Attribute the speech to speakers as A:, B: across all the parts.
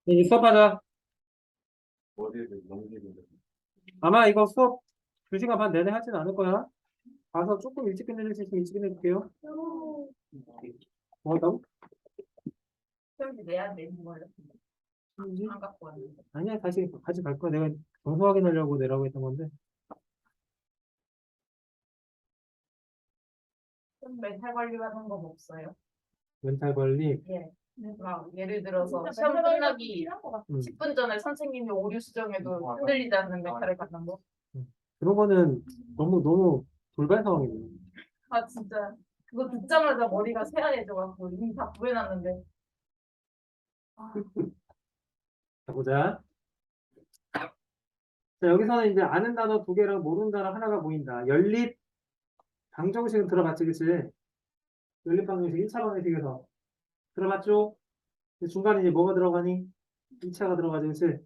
A: 이제 수업하자. 아마 이거 수업 2시간 반 내내 하진 않을 거야. 가서 조금 일찍 끝내줄 수 있으면 일찍 끝내줄게요. 뭐 한다고?
B: 수업이 내야 되는 거예요. 안 갖고 왔는데.
A: 아니야, 다시 같이 갈 거야. 내가 정서 확인하려고 내라고 했던 건데.
B: 좀 멘탈 관리하는 건 없어요.
A: 멘탈 관리.
B: 예. 막 예를 들어서 시험 끝나기 10분 전에 선생님이 오류 수정해도 흔들리지 않는 멘탈을 갖는 거.
A: 그런 거는 너무 돌발 상황이네.
B: 아 진짜 그거 듣자마자 머리가 새하얘져갖고 이미 다 구해놨는데.
A: 자, 보자. 자, 여기서는 이제 아는 단어 2개랑 모르는 단어 하나가 보인다. 연립 방정식은 들어봤지, 그치? 연립 방정식 1차 방정식에서 들어봤죠? 중간에 이제 뭐가 들어가니? 2차가 들어가지, 그치?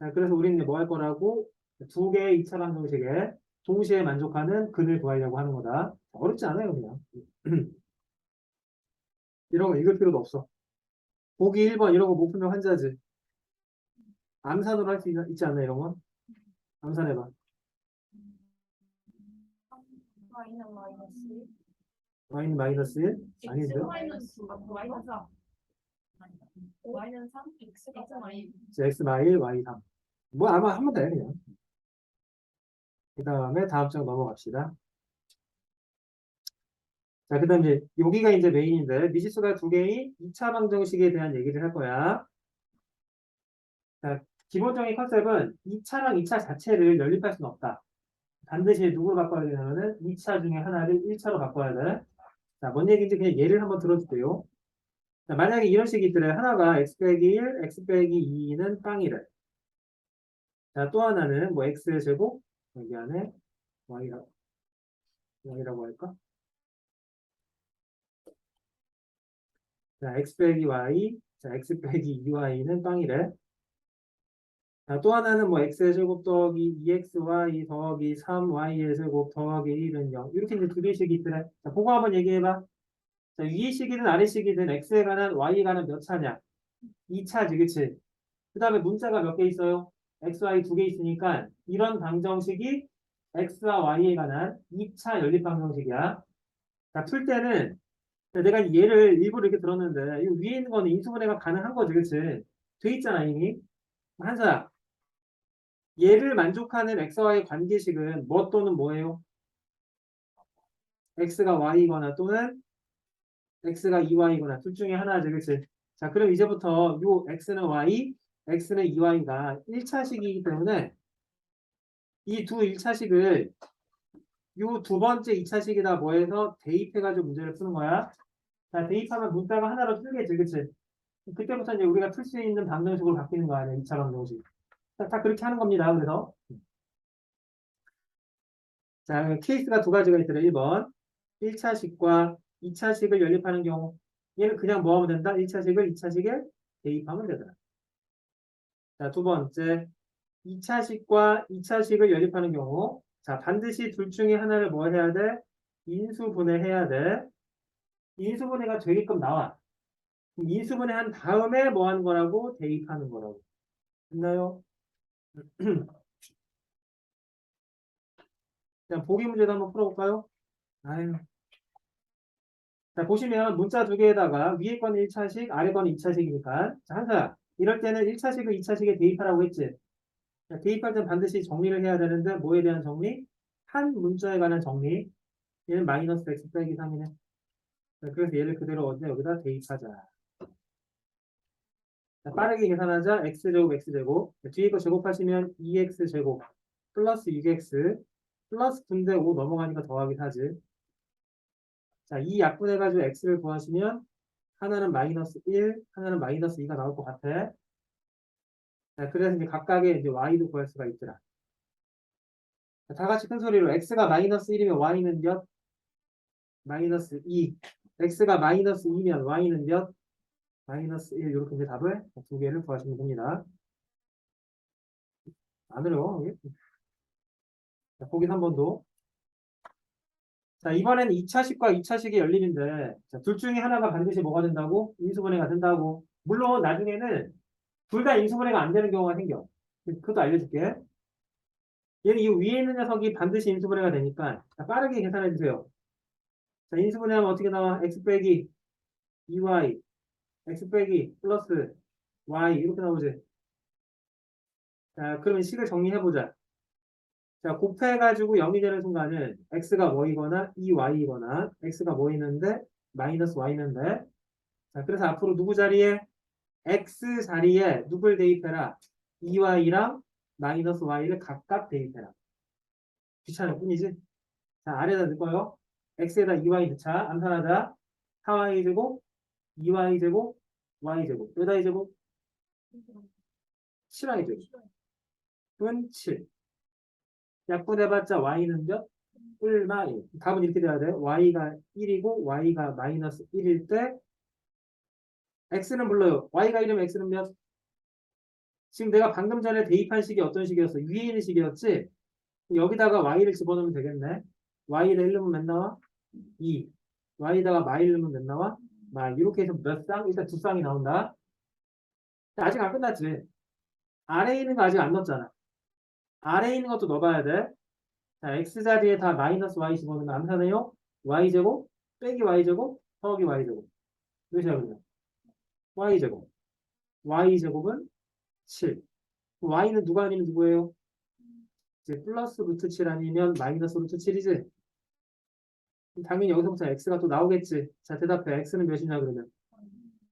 A: 자, 그래서 우리는 이제 뭐 할 거라고? 2개의 2차 방정식에 동시에 만족하는 근을 구하려고 하는 거다. 어렵지 않아요, 그냥. 이런 거 읽을 필요도 없어. 보기 1번 이런 거 못 풀면 환자지. 암산으로 할 수 있지 않나, 이런 건? 암산해봐.
B: y는 마이너스
A: y는 마이너스 1? 아닌데?
B: 마이너스 마이너스 3 y는 3 x가 3
A: x 마일 y 3. 뭐 아마 하면 돼, 그냥. 그 다음에 다음 장 넘어갑시다. 자, 그 다음 이제 여기가 이제 메인인데 미지수가 2개의 2차 방정식에 대한 얘기를 할 거야. 자, 기본적인 컨셉은 2차랑 2차 자체를 연립할 수는 없다. 반드시 누구로 바꿔야 되냐면은 2차 중에 하나를 1차로 바꿔야 돼. 자, 뭔 얘기인지 그냥 예를 한번 들어줄게요. 자, 만약에 이런 식이 있더래. 하나가 x 빼기 1, x 빼기 2는 빵이래. 자, 또 하나는 뭐 x제곱 여기 안에 y라고 할까? 자, x 빼기 y, 자, x 빼기 2y는 빵이래. 자, 또 하나는 뭐 x의 제곱 더하기 2xy 더하기 3y의 제곱 더하기 1은 0. 이렇게 이제 2개씩이 있더래. 자, 그거 한번 얘기해봐. 자, 위의 식이든 아래 식이든 x에 관한 y에 관한 몇 차냐? 2차지, 그치? 그 다음에 문자가 몇 개 있어요? x, y 2개 있으니까 이런 방정식이 x와 y에 관한 2차 연립 방정식이야. 자, 풀 때는 내가 얘를 일부러 이렇게 들었는데 이 위에 있는 거는 인수분해가 가능한 거지, 그치? 돼 있잖아, 이미. 한사. 얘를 만족하는 x와의 관계식은 뭐 또는 뭐예요? x가 y거나 또는 x가 2y거나 둘 중에 하나지, 그치? 자, 그럼 이제부터 요 x는 y, x는 2y가 1차식이기 때문에 이 두 1차식을 요 두 번째 2차식에다 뭐 해서 대입해가지고 문제를 푸는 거야. 자, 대입하면 문자가 하나로 줄겠지, 그치? 그때부터 이제 우리가 풀 수 있는 방정식으로 바뀌는 거 아니야, 2차 방정식. 다 그렇게 하는 겁니다, 그래서. 자, 케이스가 2가지가 있더라. 1번. 1차식과 2차식을 연립하는 경우. 얘는 그냥 뭐 하면 된다? 1차식을 2차식에 대입하면 되더라. 자, 두 번째. 2차식과 2차식을 연립하는 경우. 자, 반드시 둘 중에 하나를 뭐 해야 돼? 인수분해해야 돼. 인수분해가 되게끔 나와. 인수분해한 다음에 뭐 하는 거라고? 대입하는 거라고. 됐나요? 자, 보기 문제도 한번 풀어볼까요? 아유. 자, 보시면 문자 2개에다가 위에 거는 1차식, 아래 거는 2차식이니까. 자, 항상 이럴 때는 1차식을 2차식에 대입하라고 했지. 자, 대입할 땐 반드시 정리를 해야 되는데 뭐에 대한 정리? 한 문자에 관한 정리. 얘는 마이너스 x 빼기 3이네. 자, 그래서 얘를 그대로 어디 여기다 대입하자. 자, 빠르게 계산하자. x제곱 x제곱. 자, 뒤에 거 제곱하시면 2x제곱 플러스 6x 플러스 분대 5 넘어가니까 더하기 4지. 자, 이 약분해가지고 x를 구하시면 하나는 마이너스 1, 하나는 마이너스 2가 나올 것 같아. 자, 그래서 이제 각각의 이제 y도 구할 수가 있더라. 자, 다 같이 큰 소리로 x가 마이너스 1이면 y는 몇? 마이너스 2. x가 마이너스 2면 y는 몇? 마이너스 1. 이렇게 이제 답을 2개를 구하시면 됩니다. 안 어려워. 이게. 자, 보기 3번도. 자, 이번에는 2차식과 2차식의 연립인데, 자, 둘 중에 하나가 반드시 뭐가 된다고? 인수분해가 된다고. 물론 나중에는 둘 다 인수분해가 안 되는 경우가 생겨. 그것도 알려줄게. 얘는 이 위에 있는 녀석이 반드시 인수분해가 되니까, 자, 빠르게 계산해 주세요. 자, 인수분해하면 어떻게 나와? x 빼기 2y, x 빼기 플러스 y 이렇게 나오지. 자, 그러면 식을 정리해보자. 자, 곱해가지고 0이 되는 순간은 x가 뭐이거나 2y이거나 x가 뭐 있는데 마이너스 y는데 자, 그래서 앞으로 누구 자리에 x 자리에 누굴 대입해라 2y랑 마이너스 y를 각각 대입해라. 귀찮을 뿐이지. 자, 아래다 넣을 거요. x에다 2y 넣자. 암산하자. 4y 제곱 2y 제곱 y 제곱 여기다 이 제곱 7y 제곱 은 7. 약분해봤자 y는 몇? 1마 1. 답은 이렇게 돼야 돼. y가 1이고 y가 마이너스 1일 때 x는 불러요. y가 1이면 x는 몇? 지금 내가 방금 전에 대입한 식이 어떤 식이었어? 위에 있는 식이었지? 여기다가 y를 집어넣으면 되겠네. y에다 1 넣으면 몇 나와? 2. y에다가 마이 넣으면 몇 나와? 마. 이렇게 해서 몇 쌍? 일단 두 쌍이 나온다. 아직 안 끝났지? 아래에 있는 거 아직 안 넣었잖아. 아래에 있는 것도 넣어봐야 돼. 자, x 자리에 다 마이너스 y 집어넣으면 암산해요. y제곱 빼기 y제곱 더하기 y제곱. 몇이야 그러면? y제곱. y제곱은 7. y는 누가 아니면 누구예요? 이제 플러스 루트 7 아니면 마이너스 루트 7이지? 당연히 여기서부터 x가 또 나오겠지. 자, 대답해. x는 몇이냐 그러면?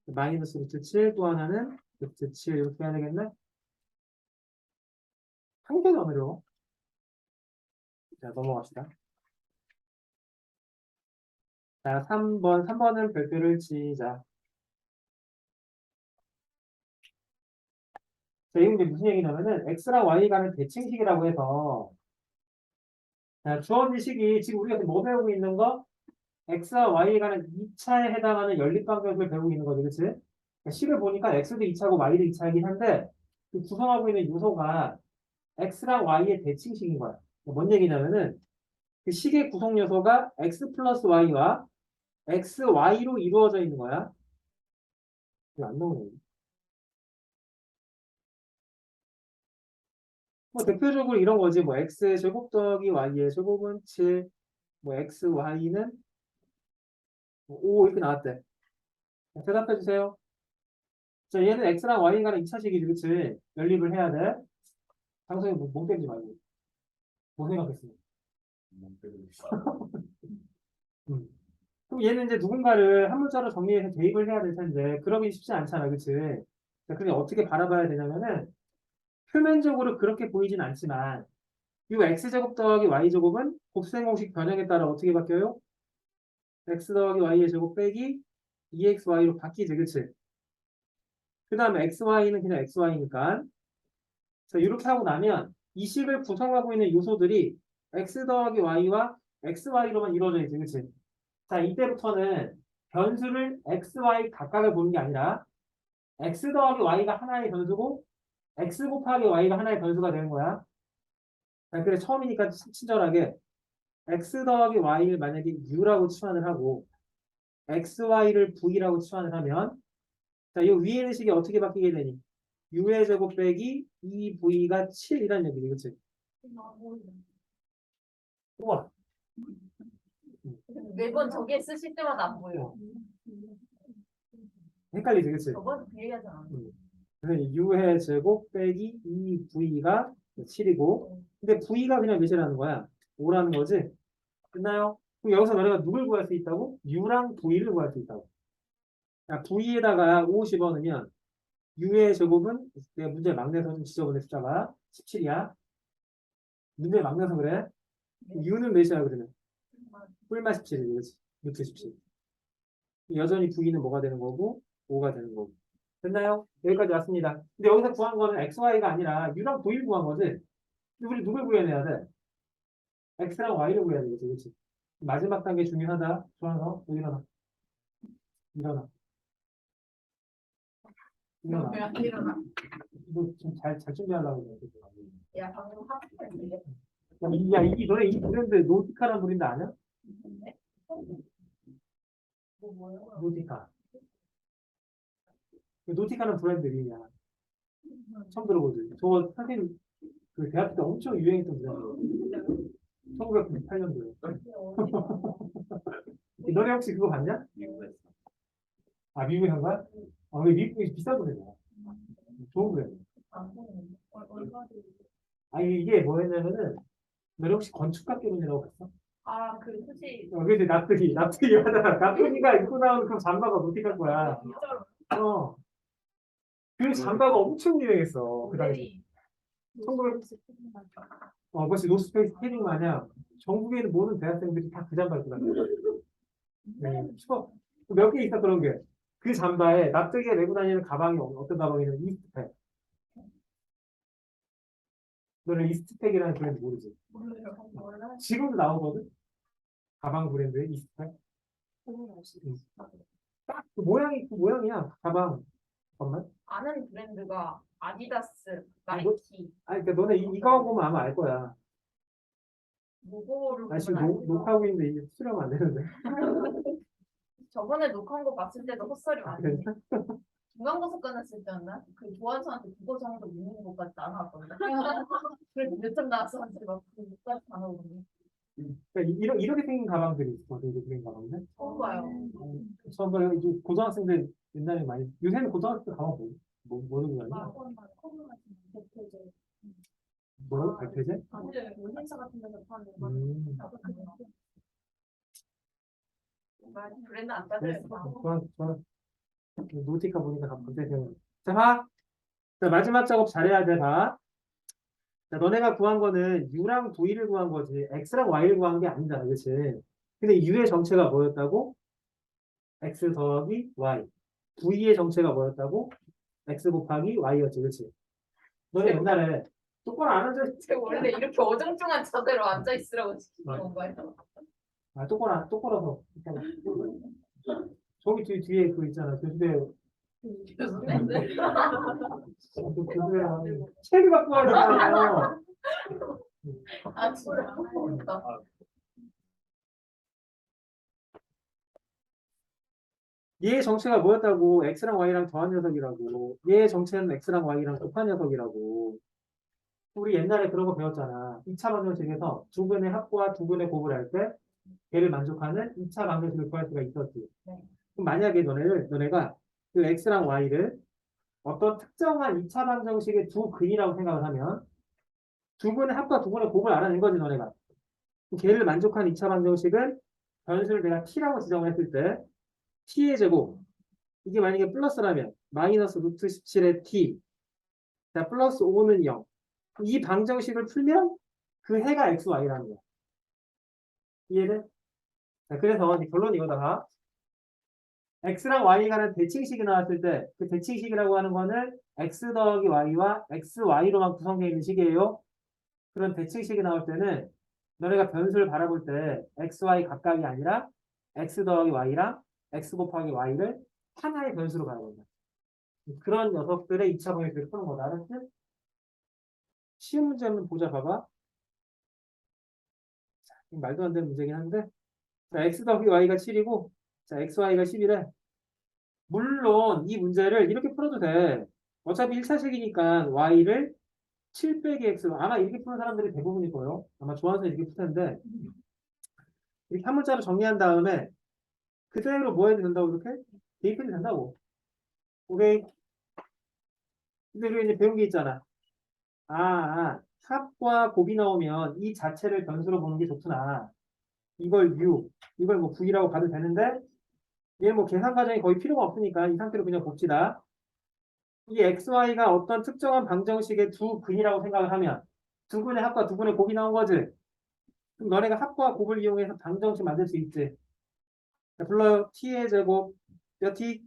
A: 마이너스 루트 7, 또 하나는 루트 7 이렇게 해야 되겠네? 한 개도 안 어려워. 자, 넘어갑시다. 자, 3번은 별표를 치자. 자, 이건 이제 무슨 얘기냐면은 x랑 y 간의 대칭식이라고 해서 자, 주어진 식이 지금 우리가 뭐 배우고 있는 거? x와 y에 관한 2차에 해당하는 연립방정식을 배우고 있는 거죠. 그치? 그러니까 식을 보니까 x도 2차고 y도 2차이긴 한데 그 구성하고 있는 요소가 x랑 y의 대칭식인 거야. 뭔 얘기냐면은 그 식의 구성 요소가 x 플러스 y와 xy로 이루어져 있는 거야. 이거 안 나오네. 뭐 대표적으로 이런 거지. 뭐 x의 제곱 더하기 y의 제곱은 7, 뭐 x, y는 5 이렇게 나왔대. 자, 대답해 주세요. 자, 얘는 x랑 y 간의 2차식이지, 그치? 연립을 해야 돼. 장소에 멍 때리지 말고. 뭐 생각했습니까? 그럼 얘는 이제 누군가를 한 문자로 정리해서 대입을 해야 될 텐데, 그러기 쉽지 않잖아, 그치? 자, 그럼 어떻게 바라봐야 되냐면은, 표면적으로 그렇게 보이진 않지만, 이 x제곱 더하기 y제곱은 곱셈 공식 변형에 따라 어떻게 바뀌어요? x 더하기 y의 제곱 빼기 2xy로 바뀌지, 그치? 그 다음에 xy는 그냥 xy니까. 자, 이렇게 하고 나면 이 식을 구성하고 있는 요소들이 x 더하기 y와 xy로만 이루어져 있지, 그치? 자, 이때부터는 변수를 x, y 각각을 보는 게 아니라 x 더하기 y가 하나의 변수고 x 곱하기 y가 하나의 변수가 되는 거야. 자, 그래 처음이니까 친절하게 x 더하기 y를 만약에 u라고 치환을 하고 xy를 v라고 치환을 하면 자, 이 위에 있는 식이 어떻게 바뀌게 되니? u의 제곱 빼기 2v가 7이라는 얘기지, 그치? 우와.
B: 매번 저게 쓰실 때마다 안 보여.
A: 헷갈리지, 그치?
B: 저번 그 얘기하잖아.
A: 그래서 u의 제곱 빼기 2v가 7이고 근데 v가 그냥 몇이라는 거야? 5라는 거지? 끝나요? 그럼 여기서 너네가 누굴 구할 수 있다고? u랑 v를 구할 수 있다고. 자, v에다가 5 집어넣으면 u의 제곱은 내가 문제 막내서 좀 지저분해 숫자가 17이야. 문제 막내서 그래. u는 몇이야 그러면? 뿔마 17이지, 그렇지? 루트 17. 여전히 v는 뭐가 되는 거고 5가 되는 거고. 됐나요? 여기까지 왔습니다. 근데 여기서 구한 거는 xy가 아니라 u랑 v를 구한 거지. 우리 누굴 구해내야 돼? x랑 y를 구해야 되겠지, 그렇지? 마지막 단계 중요하다. 좋아서 일어나, 일어나, 일어나.
B: 왜 안 일어나?
A: 이거 좀 잘 준비하려고 그래.
B: 야, 방금 학교 했는데.
A: 야, 이 너네 이 브랜드 노티카라는 브랜드 아냐?
B: 네? 뭐예요?
A: 노티카. 노티카는 브랜드 이름이야. 처음 들어보지? 저거 사실 그 대학교 때 엄청 유행했던 브랜드. 1998년도에. 너네 혹시 그거 봤냐?
C: 미국에서.
A: 아, 미국에 산 거야? 아, 왜 미국이 비싼 브랜드야? 좋은 브랜드.
B: 얼마지?
A: 아니, 이게 뭐였냐면은, 너네 혹시 건축학개론이라고 봤어?
B: 아, 그 굳이
A: 그지 납득이 하다가, 납득이가 입고 나오는 그 잠바가 노티카일 거야.
B: 진짜로
A: 어. 그 잠바가 엄청 유행했어. 그 당시.
B: 모델이
A: 1900, 그렇지, 노스페이스 패딩 마냥, 전국에 있는 모든 대학생들이 다 그 잠바 입고 다녔어. 네, 몇 개 있어, 그런 게. 그 잠바에 납득이가 메고 다니는 가방이 어떤 가방이냐면 이스트팩. 너는 이스트팩이라는 브랜드 모르지?
B: 몰라요.
A: 지금도 나오거든? 가방 브랜드에 이스트팩. 딱그 모양이, 그 모양이야, 가방. 잠깐만.
B: 아는 브랜드가 아디다스,
A: 아,
B: 나이키,
A: 아니, 그러니까 너네 이거 보면 아마 알 거야.
B: 무고를
A: 나 지금
B: 보면 알죠.
A: 녹화하고 있는데 이제 수렴 안 되는데.
B: 저번에 녹화한 거 봤을 때도 헛소리
A: 아,
B: 많이
A: 그래?
B: 해. 중간고사 끝났을 때였나? 그 조한수한테 국어 정도 묻는 것까지 다 나왔거든요. 그래서 몇점 나왔었는데 막 그것까지 다 나오거든요.
A: 그러니까 이렇게 생긴 가방들이 있어. 되게 생긴 가방들.
B: 처음 봐요.
A: 처음 봐요. 이제 고등학생들 옛날에 많이, 요새는 고등학생 가방 뭐 들고 다니? 뭐라고? 발표제?
B: 뭐 행사 같은 데서 파는 거.
A: 음.
B: 브랜드 안 따져요.
A: 저는 노티카 보니까 갑자기 자, 봐. 자, 마지막 작업 잘해야 돼, 봐. 자, 너네가 구한 거는 U랑 V를 구한 거지, X랑 Y를 구한 게 아니잖아, 그치? 근데 U의 정체가 뭐였다고? X 더하기 Y. V의 정체가 뭐였다고? X 곱하기 Y였지, 그치? 너네 옛날에 똑바로 안 앉아,
B: 제가 원래 이렇게 어정쩡한 자세로 앉아 있으라고 시키는
A: 맞아.
B: 건가요?
A: 아, 똑바로서. 저기 뒤에 그 있잖아, 교수대,
B: 교수님들.
A: 교수대, 책을 갖고 와야 되잖아요.
B: 아 진짜.
A: 얘의 정체가 뭐였다고? X랑 Y랑 더한 녀석이라고. 얘의 정체는 X랑 Y랑 곱한 녀석이라고. 우리 옛날에 그런 거 배웠잖아. 2차 방정식에서 두 근의 합과 두 근의 곱을 할 때 걔를 만족하는 2차 방정식을 구할 수가 있었지.
B: 네.
A: 그럼 만약에 너네가 그 X랑 Y를 어떤 특정한 2차 방정식의 두 근이라고 생각을 하면 두 근의 합과 두 근의 곱을 알아낸 거지, 너네가. 그럼 걔를 만족한 2차 방정식은 변수를 내가 t라고 지정을 했을 때 t의 제곱, 이게 만약에 플러스라면 마이너스 루트 17의 t, 자 플러스 5는 0. 이 방정식을 풀면 그 해가 x, y라는 거야. 이해돼? 자, 그래서 이제 결론 이거다가 x랑 y가는 대칭식이 나왔을 때 그 대칭식이라고 하는 거는 x 더하기 y와 xy로만 구성되어 있는 식이에요. 그런 대칭식이 나올 때는 너네가 변수를 바라볼 때 xy 각각이 아니라 x 더하기 y랑 x 곱하기 y를 하나의 변수로 봐야 된다. 그런 녀석들의 2차 방정식을 푸는 거다. 알았지? 쉬운 문제 한번 보자, 봐봐. 말도 안 되는 문제긴 한데, 자, x 더하기 y가 7이고, 자, xy가 11에, 물론 이 문제를 이렇게 풀어도 돼. 어차피 1차식이니까 y를 7 빼기 x로, 아마 이렇게 푸는 사람들이 대부분일 거예요. 아마 좋아서 이렇게 풀 텐데, 이렇게 한 문자로 정리한 다음에, 그대로 뭐 해도 된다고, 이렇게? 대입해도 된다고. 오케이. 근데 우리가 이제 배운 게 있잖아. 합과 곱이 나오면 이 자체를 변수로 보는 게 좋구나. 이걸 U, 이걸 뭐 V라고 봐도 되는데, 얘 뭐 계산 과정이 거의 필요가 없으니까 이 상태로 그냥 봅시다. 이 XY가 어떤 특정한 방정식의 두 근이라고 생각을 하면 두 근의 합과 두 근의 곱이 나온 거지. 그럼 너네가 합과 곱을 이용해서 방정식 만들 수 있지. 자, 불러요. T의 제곱 몇 T?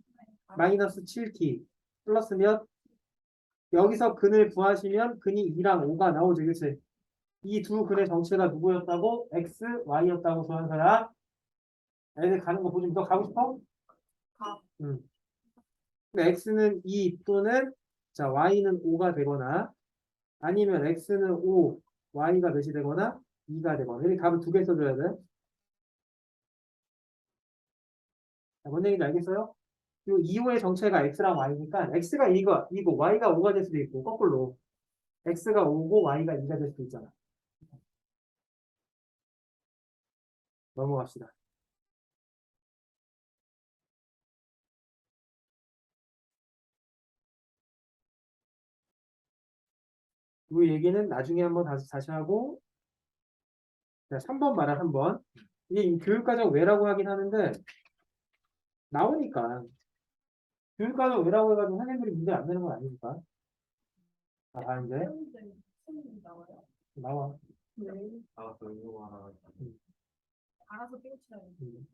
A: 마이너스 7T 플러스 몇? 여기서 근을 구하시면 근이 2랑 5가 나오지, 그치? 이 두 근의 정체가 누구였다고? X, Y였다고 소환사야. 애들 가는 거 보지. 너 가고 싶어?
B: 가.
A: 응. x는 2 또는 자 y는 5가 되거나 아니면 x는 5, y가 몇이 되거나 2가 되거나 이렇게 답을 두 개 써줘야 돼. 자, 뭔 얘기인지 알겠어요? 이 2호의 정체가 x랑 y니까 x가 2고 y가 5가 될 수도 있고 거꾸로 x가 5고 y가 2가 될 수도 있잖아. 넘어갑시다. 이 얘기는 나중에 한번 다시 하고, 자, 3번 봐라, 3번. 이게 이 교육과정 왜라고 하긴 하는데, 나오니까. 교육과정 왜라고 해가지고 선생님들이 문제 안 내는 건 아니니까. 아, 아는데?
B: 수능 나와요?
A: 나와.
B: 네.
C: 아, 이거 하나.
B: 알아서 삐우치라고.
A: 음.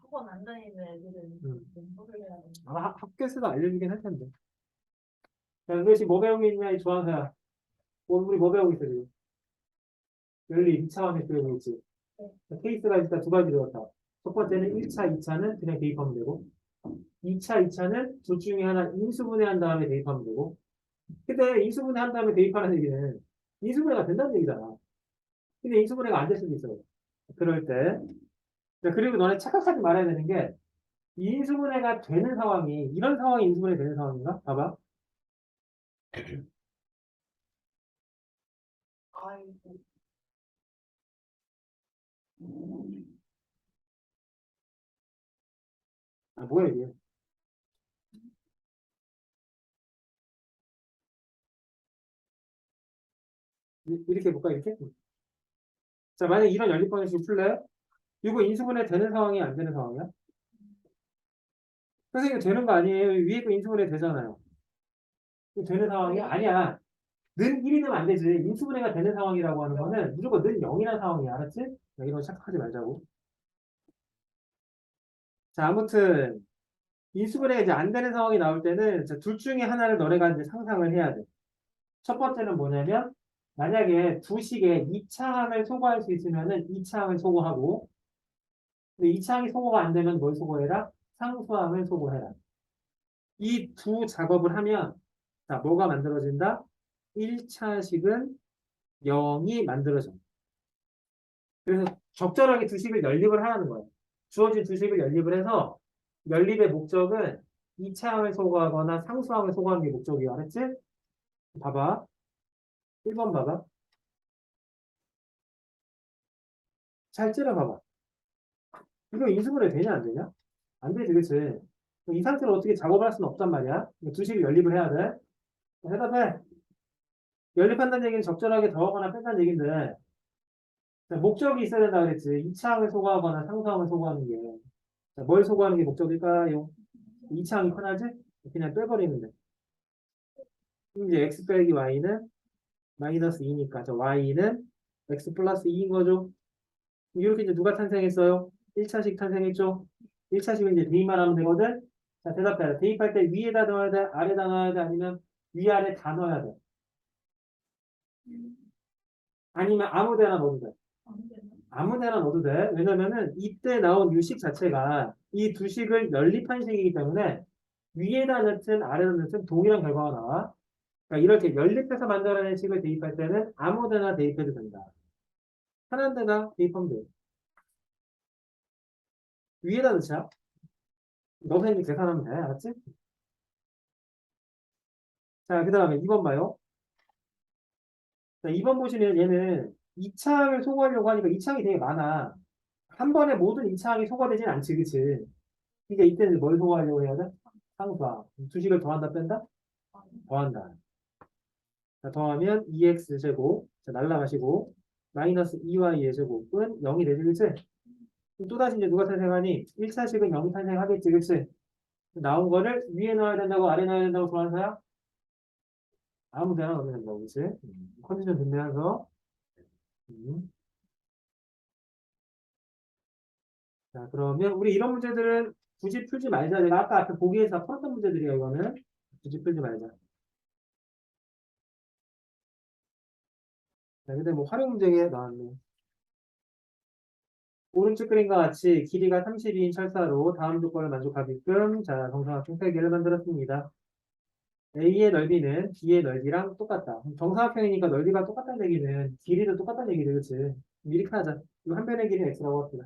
B: 학원 안 다니는 애들은 공부를 해야 돼.
A: 아마 학교에서도 알려주긴 할 텐데. 자, 그것이 뭐 배우고 있냐, 이 조항사야. 우리 뭐 배우고 있어, 지금? 원리 2차원에 배우고 있지. 자, 케이스가 일단 두 가지 들었다. 첫 번째는 1차, 2차는 그냥 대입하면 되고, 2차, 2차는 둘 중에 하나 인수분해한 다음에 대입하면 되고, 근데 인수분해한 다음에 대입하는 얘기는 인수분해가 된다는 얘기잖아. 근데 인수분해가 안 될 수도 있어요. 그럴 때. 자, 그리고 너네 착각하지 말아야 되는 게, 이 인수분해가 되는 상황이, 이런 상황이 인수분해 되는 상황인가? 봐봐.
B: 아이고.
A: 아, 뭐야, 이게. 이렇게 해볼까, 이렇게? 자, 만약 이런 연립방식을 풀래? 이거 인수분해 되는 상황이 안 되는 상황이야? 선생님, 되는 거 아니에요? 위에 거 인수분해 되잖아요. 이거 되는 상황이 아니야. 는 1이 되면 안 되지. 인수분해가 되는 상황이라고 하는 거는 무조건 는 0이라는 상황이야. 알았지? 자, 이런 거 착각하지 말자고. 자, 아무튼, 인수분해가 이제 안 되는 상황이 나올 때는 자, 둘 중에 하나를 너네가 이제 상상을 해야 돼. 첫 번째는 뭐냐면, 만약에 두 식에 2차항을 소거할 수 있으면은 2차항을 소거하고, 근데 2차항이 소거가 안 되면 뭘 소거해라? 상수항을 소거해라. 이 두 작업을 하면, 자, 뭐가 만들어진다? 1차식은 0이 만들어져. 그래서 적절하게 두 식을 연립을 하라는 거예요. 주어진 두 식을 연립을 해서 연립의 목적은 2차항을 소거하거나 상수항을 소거하는 게 목적이야. 알았지? 봐봐. 1번 봐봐. 잘 찔러봐봐. 이거 인수분해 되냐 안 되냐? 안 되지, 그치? 이 상태로 어떻게 작업을 할 수는 없단 말이야. 두 식을 연립을 해야 돼. 대답해. 연립한다는 얘기는 적절하게 더하거나 뺀다는 얘기인데 자, 목적이 있어야 된다 그랬지. 2차항을 소거하거나 상수항을 소거하는 게. 자, 뭘 소거하는 게 목적일까요? 2차항이 편하지? 그냥 빼버리면 돼. 이제 x 빼기 y는 마이너스 2니까 저 y는 x 플러스 2인 거죠. 이렇게 이제 누가 탄생했어요? 1차식 탄생했죠? 1차식은 이제 대입만 하면 되거든? 자, 대답해라. 대입할 때 위에다 넣어야 돼? 아래다 넣어야 돼? 아니면 위아래 다 넣어야 돼? 아니면 아무 데나 넣어도 돼?
B: 안 되나?
A: 아무 데나 넣어도 돼. 왜냐면은 이때 나온 유식 자체가 이 두 식을 연립한 식이기 때문에 위에다 넣든 아래다 넣든 동일한 결과가 나와. 그러니까 이렇게 연립해서 만들어낸 식을 대입할 때는 아무 데나 대입해도 된다. 편한 데나 대입하면 돼. 위에다 넣자. 넣어서 이제 계산하면 돼. 알았지? 자, 그 다음에 2번 봐요. 자, 2번 보시면 얘는 2차항을 소거하려고 하니까 2차항이 되게 많아. 한 번에 모든 2차항이 소거되진 않지, 그치? 그러니까 이때는 뭘 소거하려고 해야 돼? 상수항. 두 식을 더한다, 뺀다? 더한다. 자, 더하면 2x제곱. 자, 날라가시고. 마이너스 2y의 제곱은 0이 되지, 그치? 그럼 또다시 이제 누가 탄생하니? 1차식은 0이 탄생하겠지, 그치? 나온 거를 위에 넣어야 된다고, 아래 넣어야 된다고 좋아하는 사람? 아무 데나 넣으면 된다고, 그치? 컨디션 준비해서. 음. 자, 그러면 우리 이런 문제들은 굳이 풀지 말자. 내가 아까 앞에 보기에서 풀었던 문제들이야, 이거는. 굳이 풀지 말자. 자, 근데 뭐 활용 문제에 나왔네. 오른쪽 그림과 같이 길이가 32인 철사로 다음 조건을 만족하게끔 자, 정사각형 3개를 만들었습니다. A의 넓이는 B의 넓이랑 똑같다. 정사각형이니까 넓이가 똑같다는 얘기는 길이도 똑같다는 얘기죠, 그치? 이렇게 하자. 이 한 변의 길이는 X라고 합시다.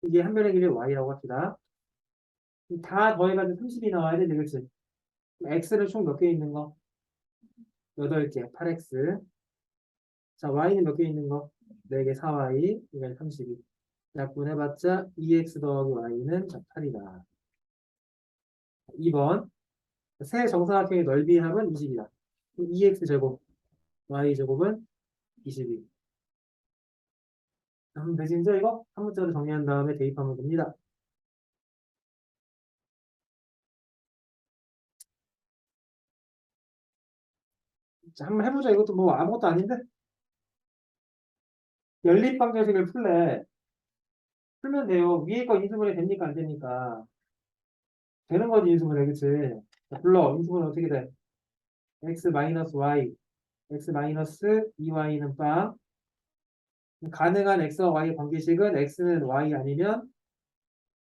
A: 이게 한 변의 길이 y라고 합시다. 다 더해가지고 30이 나와야 돼, 그렇지? x는 총 몇 개 있는 거? 8개, 8x. 자, y는 몇 개 있는 거? 4개, 4y. 이건 32. 약분해봤자 2x 더하기 y는 8이다. 2번. 세 정사각형의 넓이 합은 20이다. 2x 제곱, y 제곱은 22. 그럼 되지, 이제 이거? 한 문자로 정리한 다음에 대입하면 됩니다. 자, 한번 해보자. 이것도 뭐 아무것도 아닌데? 연립방정식을 풀래. 풀면 돼요. 위에 거 인수분해 됩니까? 안 됩니까? 되는 거지, 인수분해. 그치? 자, 불러. 인수분해 어떻게 돼? x 마이너스 y. x 마이너스 2y는 빵. 가능한 x와 y의 관계식은 x는 y 아니면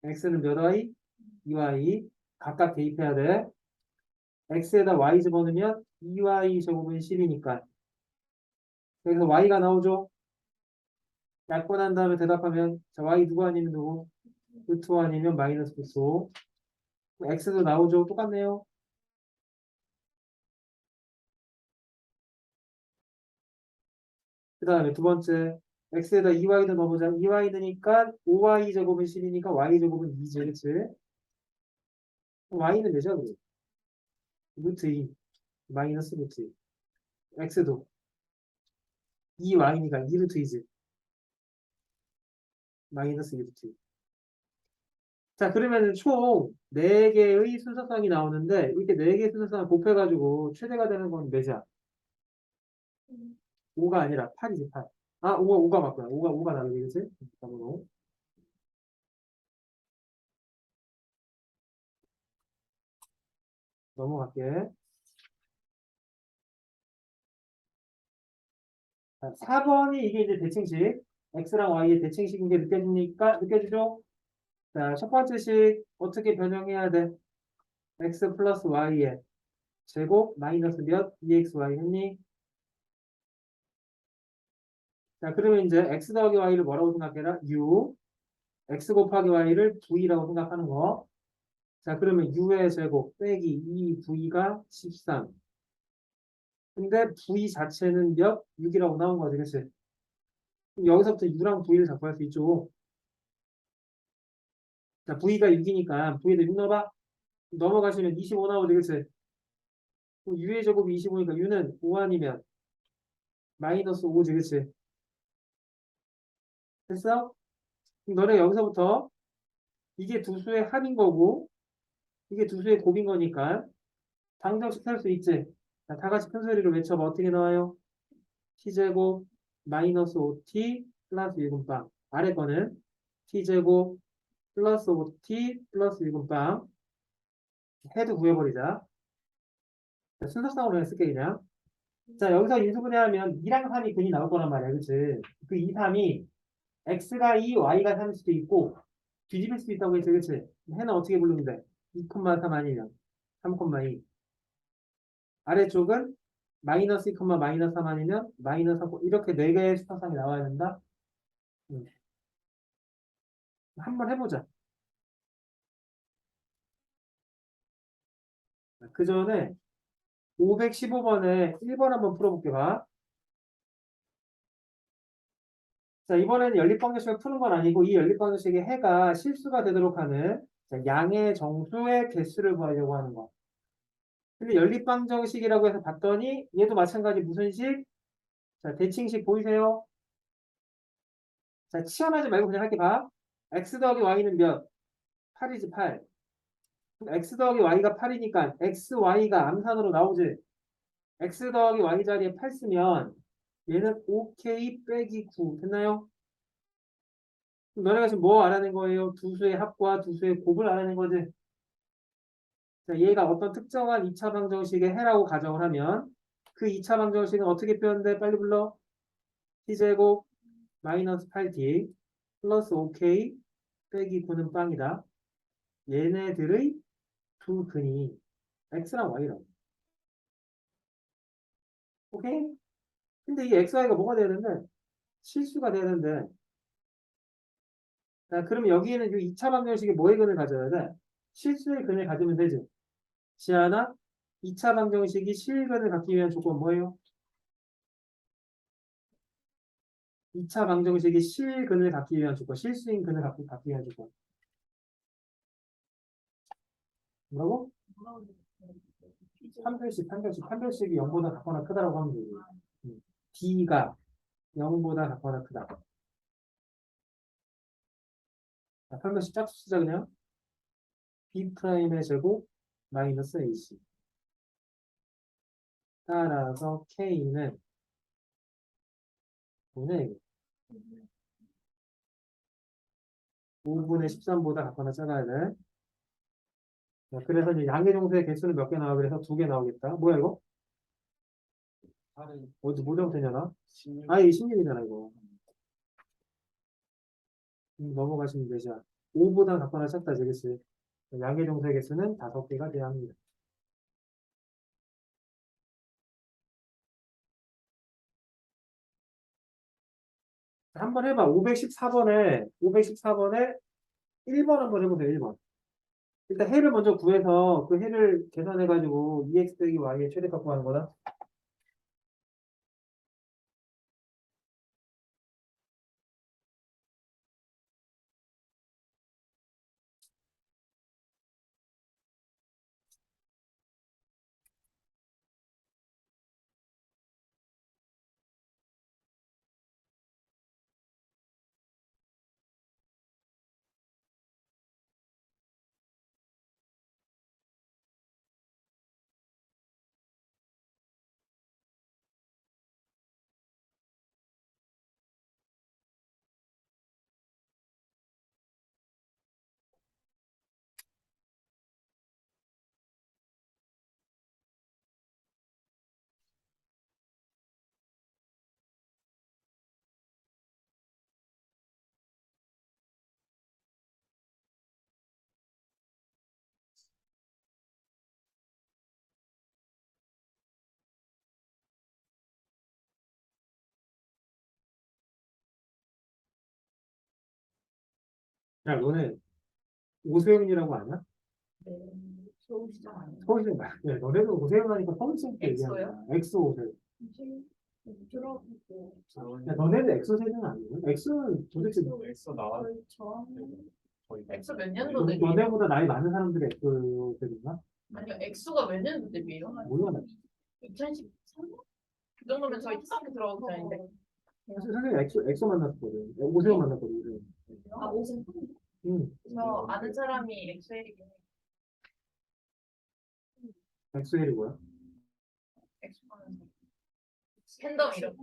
A: x는 몇 y? 2y. 각각 대입해야 돼. x에다 y 집어넣으면 2y 제곱은 10이니까. 여기서 y가 나오죠? 약분한 다음에 대답하면 자, y 누구 아니면 누구? 루트 5 아니면 마이너스 루트 5. x도 나오죠? 똑같네요. 그 다음에 두 번째 x에다 2y도 넣어보자. 2y 넣으니까 5y 제곱은 10이니까 y 제곱은 2지, 그치? y는 몇이야, 그래? 루트 2 마이너스 루트 2. x도 2y니까 2 루트 2지. 마이너스 2 루트 2. 자, 그러면 총 4개의 순서상이 나오는데 이렇게 4개의 순서상을 곱해가지고 최대가 되는 건 몇이야? 5가 아니라 8이지, 8. 아, 5가 맞구나. 5가 나오지, 그치? 답으로. 넘어갈게. 자, 4번이 이게 이제 대칭식. x랑 y의 대칭식인 게 느껴지죠? 자, 첫 번째 식 어떻게 변형해야 돼? x 플러스 y의 제곱 마이너스 몇? 2xy 했니? 자, 그러면 이제 x 더하기 y를 뭐라고 생각해라? u. x 곱하기 y를 v라고 생각하는 거. 자, 그러면 u의 제곱 빼기 2v가 13. 근데 v 자체는 몇? 6이라고 나온 거지, 그치? 그럼 여기서부터 u랑 v를 잡고 할 수 있죠. 자, v가 6이니까 v에다 6 넣어봐. 넘어가시면 25 나오지, 그치? 그럼 u의 제곱이 25니까 u는 5 아니면 마이너스 5지, 그치? 됐어? 그럼 너네 여기서부터 이게 두 수의 합인 거고 이게 두 수의 곱인 거니까 방정식 할 수 있지? 자, 다 같이 큰 소리로 외쳐봐. 어떻게 나와요? t제곱 마이너스 5t 플러스 1분빵. 아래 거는 t제곱 플러스 5t 플러스 1분빵. 해도 구해버리자. 자, 순서상으로 그냥 쓸게 그냥. 자, 여기서 인수분해하면 2랑 3이 근이 나올 거란 말이야. 그치? 그 2, 3이 x가 2, y가 3일 수도 있고 뒤집을 수도 있다고 했지. 그치? 해는 어떻게 부르면 돼? 2,3 아니면 3,2. 아래쪽은 마이너스 2, 마이너스 3 아니면 마이너스 3, 이렇게 4개의 수타상이 나와야 된다. 음. 한번 해보자. 그 전에 515번에 1번 한번 풀어볼게 봐. 자, 이번에는 연립방정식을 푸는 건 아니고 이 연립방정식의 해가 실수가 되도록 하는 자, 양의 정수의 개수를 구하려고 하는 거. 근데 연립방정식이라고 해서 봤더니 얘도 마찬가지 무슨 식? 자, 대칭식 보이세요? 자, 치환하지 말고 그냥 할게 봐. x 더하기 y는 몇? 8이지 8. 그럼 x 더하기 y가 8이니까 x, y가 암산으로 나오지. x 더하기 y 자리에 8 쓰면 얘는 5k 빼기 9 됐나요? 그럼 너네가 지금 뭐 알아낸 거예요? 두 수의 합과 두 수의 곱을 알아낸 거지. 자, 얘가 어떤 특정한 2차 방정식의 해라고 가정을 하면 그 2차 방정식은 어떻게 표현돼? 빨리 불러. t제곱 마이너스 8t 플러스 5k 빼기 9는 빵이다. 얘네들의 두 근이 x랑 y라고. 오케이? 근데 이 x, y가 뭐가 돼야 되는데? 실수가 돼야 되는데 자, 그럼 여기에는 이 2차 방정식이 뭐의 근을 가져야 돼? 실수의 근을 가지면 되지. 지하나 2차 방정식이 실근을 갖기 위한 조건 뭐예요? 2차 방정식이 실근을 갖기 위한 조건, 실수인 근을 갖기 위한 조건. 뭐라고? 판별식이 0보다 작거나 크다라고 하면 되지. D가 0보다 작거나 크다. 자, 판별식 짝수 쓰자 그냥. B'의 제곱 마이너스 AC. 따라서 K는 5분의 13보다 작거나 작아야 돼. 자, 그래서 이제 양의 정수의 개수는 몇 개 나와? 그래서 2개 나오겠다. 뭐야 이거? 어디 뭐 잘못했냐 나? 이 16이잖아 이거. 넘어가시면 되죠. 5보다 작거나 작다 되겠지. 양의 정수의 개수는 5개가 돼야 합니다. 한번 해봐. 514번에 1번 한번 해보세요. 1번. 일단 해를 먼저 구해서 그 해를 계산해가지고 2x 빼기 y의 최대값 구하는 거다. 야, 너네 오세훈이라고 아냐?
B: 네. 서울시장 아니에요?
A: 서울시장 말. 야, 너네도 오세훈 하니까 서울시장 때 얘기하는 거야. 엑소 오세훈.
B: 들어보고
A: 야, 너네도 엑소 세대는 아니고. 엑소는 도대체
C: 엑소 나왔
B: 엑소 몇 년도 데뷔?
A: 너네보다 나이 많은 사람들이 엑소 세대인가?
B: 아니요, 엑소가 몇 년도 데뷔예요?
A: 몰라. 나.
B: 2013년? 그 정도면 저희 초등학교 들어가기 전인데.
A: 선생님 엑소 만났거든. 오세훈 만났거든. 오세훈.
B: 오세훈?
A: 응.
B: 저 아는 사람이 엑소엘이긴 해요.
A: 엑소엘이 뭐야?
B: 엑소하면서 팬덤 이름.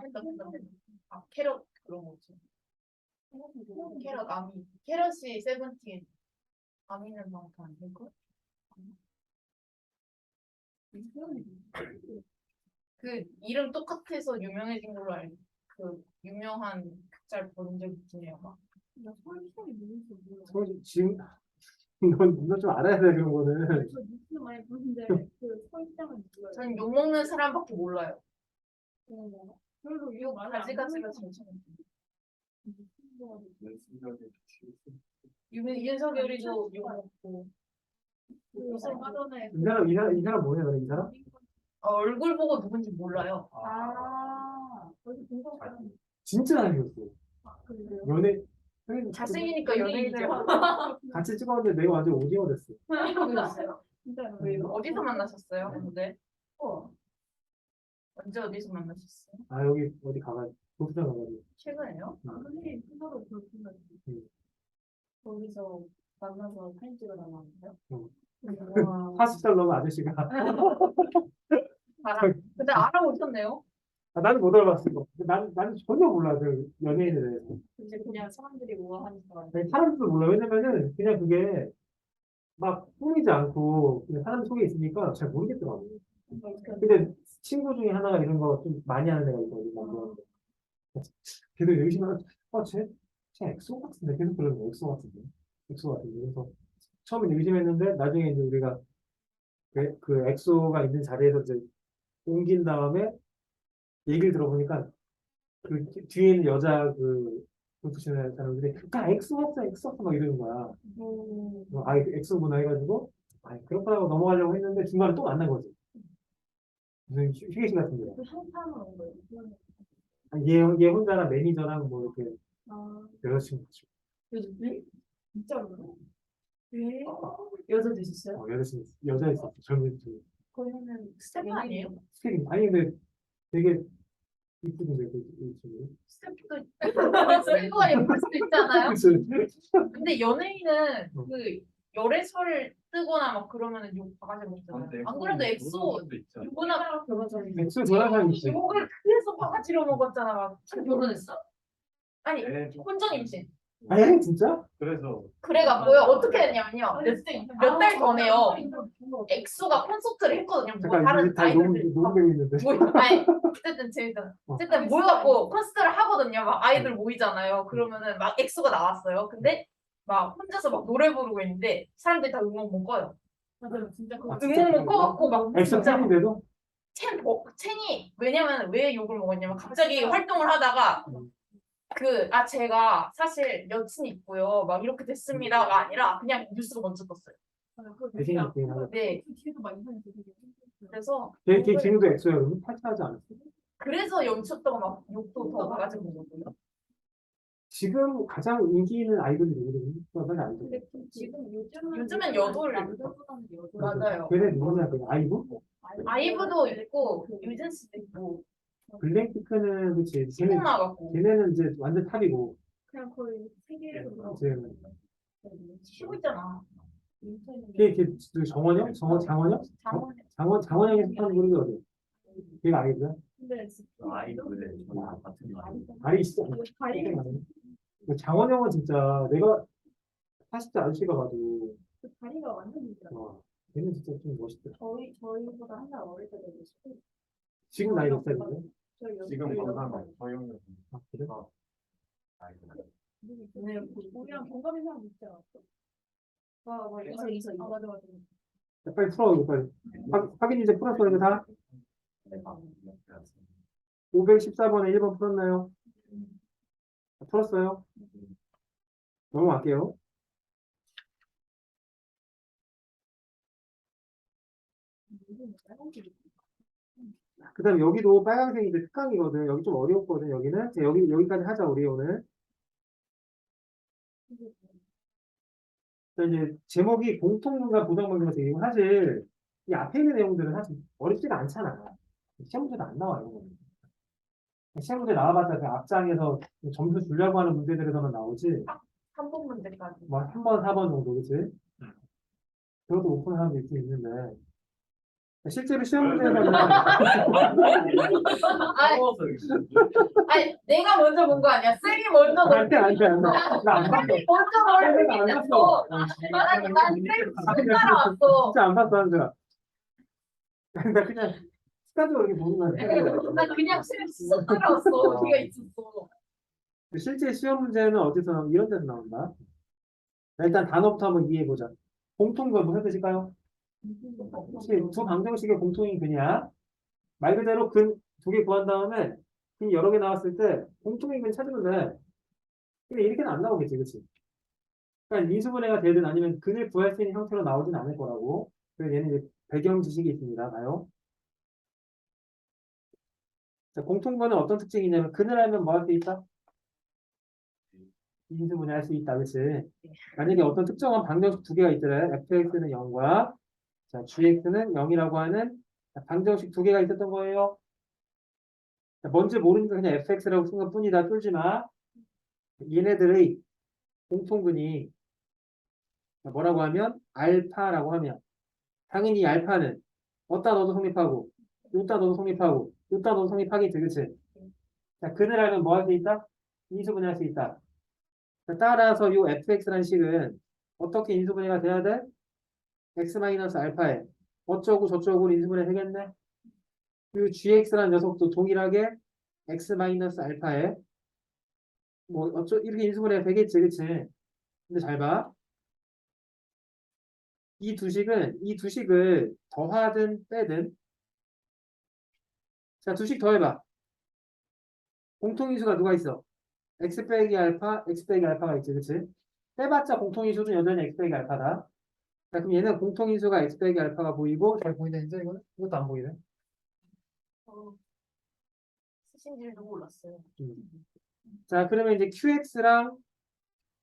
B: 팬덤. 캐럿 그런 거지. 캐럿 아미. 캐럿이 세븐틴. 아미는 방탄 아닐걸? 그 이름 똑같아서 유명해진 걸로 알고 그 유명한 극잘 본 적 있긴 해요. 막.
A: 지금 너 좀 알아야 돼 그런 거는.
D: 저 뉴스 많이 보는데 그 서울시장은 몰라요.
B: 전 욕먹는 사람밖에 몰라요.
D: 그래도
B: 욕 가지가지가 괜찮아요. 윤석열이도 욕먹고.
D: 요새 화전에
A: 이 사람 뭐냐 너네 이 사람?
B: 얼굴 보고 누군지 몰라요.
D: 거기 본거 같아요.
A: 진짜 잘생겼어.
D: 그래요?
A: 연예
B: 잘생기니까 연예인이죠.
A: 같이 찍었는데 내가 완전 오징어 됐어.
D: 진짜요?
B: 어디서 만나셨어요? 근데 언제 어디서 만나셨어요?
A: 아 여기 어디 가가지고 도수장 가가지고.
B: 최근에요?
D: 선생님 스스로 그렇구나. 거기서 만나서 사진 찍어 달라는데요? 와.
A: 40살 넘은 아저씨가.
B: 근데 알아보셨네요?
A: 나는 못 알아봤어 이거. 나는 전혀 몰라 그 연예인에 대해서.
D: 이제 그냥 사람들이 뭐 하니까.
A: 아니, 사람들도 몰라. 왜냐면은 그냥 그게 막 꾸미지 않고 그냥 사람 속에 있으니까 잘 모르겠더라고. 근데 친구 중에 하나가 이런 거 좀 많이 하는 애가 있거든. 남자한테. 걔도 열심히 하면 쟤 엑소 같은데 계속 그러는 거 엑소 같은데. 엑소 같은데. 그래서 처음에 의심했는데 나중에 이제 우리가 그 엑소가 있는 자리에서 이제 옮긴 다음에 얘기를 들어보니까 그 뒤에 있는 여자 그 그것도 지나는 사람들이 다 X 없어, X 없어 막 이러는 거야. 아, X구나 해가지고 아, 그렇구나 하고 넘어가려고 했는데 중간에 또 만난 거지. 무슨 휴게실 같은 데.
D: 그 한타는 온 거예요.
A: 아, 얘 혼자랑 매니저랑 뭐 이렇게
D: 아,
A: 여자친구.
D: 요즘 진짜로? 왜? 여자도 있었어요?
A: 여자 있었어. 젊은 친구.
D: 거기는
B: 스태프 아니에요?
A: 스케일 아니 근데 되게 이쁘던데 그 친구.
B: 스태프도 스태프가 예쁠 수도 있잖아요.
A: 그치?
B: 근데 연예인은
A: 어.
B: 그 열애설을 뜨거나 막 그러면은 욕 바가지 먹잖아요. 안 그래도 엑소 누구나
A: 엑소 좋아하는 사람 있지.
B: 욕을 그래서 바가지로 먹었잖아. 막. 결혼했어? 아니
C: 네,
B: 혼전 임신.
A: 아, 진짜?
C: 그래서
B: 그래갖고요. 어떻게 했냐면요. 몇 달 전에요. 엑소가 콘서트를 했거든요. 뭐
A: 잠깐
B: 다른
A: 이게 다 너무
B: 아이돌들
A: 너무 있는데.
B: 아니 어쨌든 재밌잖아. 어쨌든 모여갖고 콘서트를 하거든요. 막 아이들 모이잖아요. 그러면은 막 엑소가 나왔어요. 근데 막 혼자서 막 노래 부르고 있는데 사람들이 다 응원 못 꺼요.
D: 맞아요. 진짜 그거
B: 응원 못 꺼갖고 막
A: 엑소
B: 진짜
A: 팬인데도
B: 첸이 왜냐면 왜 욕을 먹었냐면 갑자기 활동을 하다가 제가 사실 여친 있고요. 막 이렇게 됐습니다가 아니라 그냥 뉴스가 먼저 떴어요.
A: 대신 있긴 하죠.
B: 네.
D: 뒤에도 막 이상해서 되게
B: 그래서
A: 걔 지금도 엑소야 그러면 탈퇴하지 않았어?
B: 그래서 연초다가 막 욕도 더 가가지고 먹었고요.
A: 지금 가장 인기 있는 아이돌이 누구든지 그건 알죠.
D: 근데 지금
B: 요즘은 여돌.
D: 남들보다는 여돌.
B: 맞아요.
A: 걔네 누구냐 그 아이브?
B: 아이브도 있고 유진스도 있고
A: 블랙핑크는 그치.
B: 시국 나갔고
A: 걔네는 이제 완전 탑이고
D: 그냥 거의 세계에서
A: 이제
B: 쉬고 있잖아.
A: 걔 정원영? 장원영? 장원영이 속하는 그룹이 어디야? 걔가 아이브야?
D: 근데
C: 아이돌의 같은
A: 아리 진짜
D: 다리
A: 장원영은 진짜 내가 40대 아저씨가 봐도
D: 다리가 완전 이잖아.
A: 와 걔는 진짜 좀 멋있더라.
D: 저희보다 한 살 어릴 때 되고 싶고
A: 지금 나이 몇 살인데?
C: 지금 건강 허용력
A: 아 그래?
C: 아이돌
D: 네, 우리랑 동갑인 사람 있지 않았어? 와, 이서. 아, 맞아.
A: 자, 빨리 풀어 이거 빨리. 확인 이제 풀었어 이거 다? 514번에 1번 풀었나요? 풀었어요? 넘어갈게요. 그 다음에 여기도 빨간색이 이제 특강이거든. 여기 좀 어려웠거든, 여기는. 자, 여기까지 하자, 우리 오늘. 자, 이제 제목이 공통문과 부정문이라서 이거 사실 이 앞에 있는 내용들은 사실 어렵지가 않잖아. 시험 문제도 안 나와, 이런 거는. 시험 문제 나와봤자 그 앞장에서 점수 주려고 하는 문제들에서만 나오지.
B: 3번 문제까지.
A: 뭐, 3번, 4번 정도, 그치? 그것도 오픈한 사람도 있긴 있는데. 실제로 시험 문제에서는
B: 아니 내가 먼저 본 거 아니야. 쌤이 먼저
A: 안 돼, 안 돼, 안 돼. 나안 봤어.
B: 쌤이 먼저 머리를
A: 안
B: 빗댔어.
A: 봤어.
B: 난쌤 따라왔어.
A: 진짜 안 봤어, 한주야. 나 그냥 습관적으로 이렇게 보는 거야.
B: 난 그냥 쌤 수서 따라왔어. 걔가 있었어.
A: 실제 시험 문제는 어디서 이런 데서 나온다. 자, 일단 단어부터 한번 이해해보자. 공통분 무슨 뜻일까요? 혹시 두 방정식의 공통인 근이야. 말 그대로 근 두 개 구한 다음에 근 여러 개 나왔을 때 공통인 근 찾으면 돼. 근데 이렇게는 안 나오겠지, 그치? 그러니까 인수분해가 되든 아니면 근을 구할 수 있는 형태로 나오진 않을 거라고. 그래서 얘는 이제 배경 지식이 있습니다. 봐요. 자, 공통분은 어떤 특징이냐면 근을 알면 뭐 할 수 있다? 인수분해할 수 있다, 그치? 만약에 어떤 특정한 방정식 두 개가 있더래. fx는 0과 자, gx는 0이라고 하는 방정식 두 개가 있었던 거예요. 자, 뭔지 모르니까 그냥 fx라고 쓴 것뿐이다. 쫄지 마. 얘네들의 공통근이 뭐라고 하면 알파라고 하면 당연히 이 알파는 어디다 넣어도 성립하고 여기다 넣어도 성립하고 여기다 넣어도 성립하겠지, 그치? 자, 근을 알면 뭐 할 수 있다? 인수분해할 수 있다. 자, 따라서 이 fx라는 식은 어떻게 인수분해가 돼야 돼? x-알파에 어쩌고 저쩌고 인수분해 되겠네? 그리고 gx라는 녀석도 동일하게 x-알파에 뭐 이렇게 인수분해가 되겠지, 그치? 근데 잘 봐. 이 두 식을 더하든 빼든 자, 두 식 더해봐. 공통인수가 누가 있어? x 빼기 알파, x 빼기 알파가 있지, 그치? 빼봤자 공통인수는 여전히 x 빼기 알파다. 자, 그럼 얘는 공통인수가 x 빼기 알파가 보이고, 잘 보이네, 이제 이거는? 이것도 안 보이네.
B: 어, 쓰신 줄도 몰랐어요.
A: 자, 그러면 이제 qx랑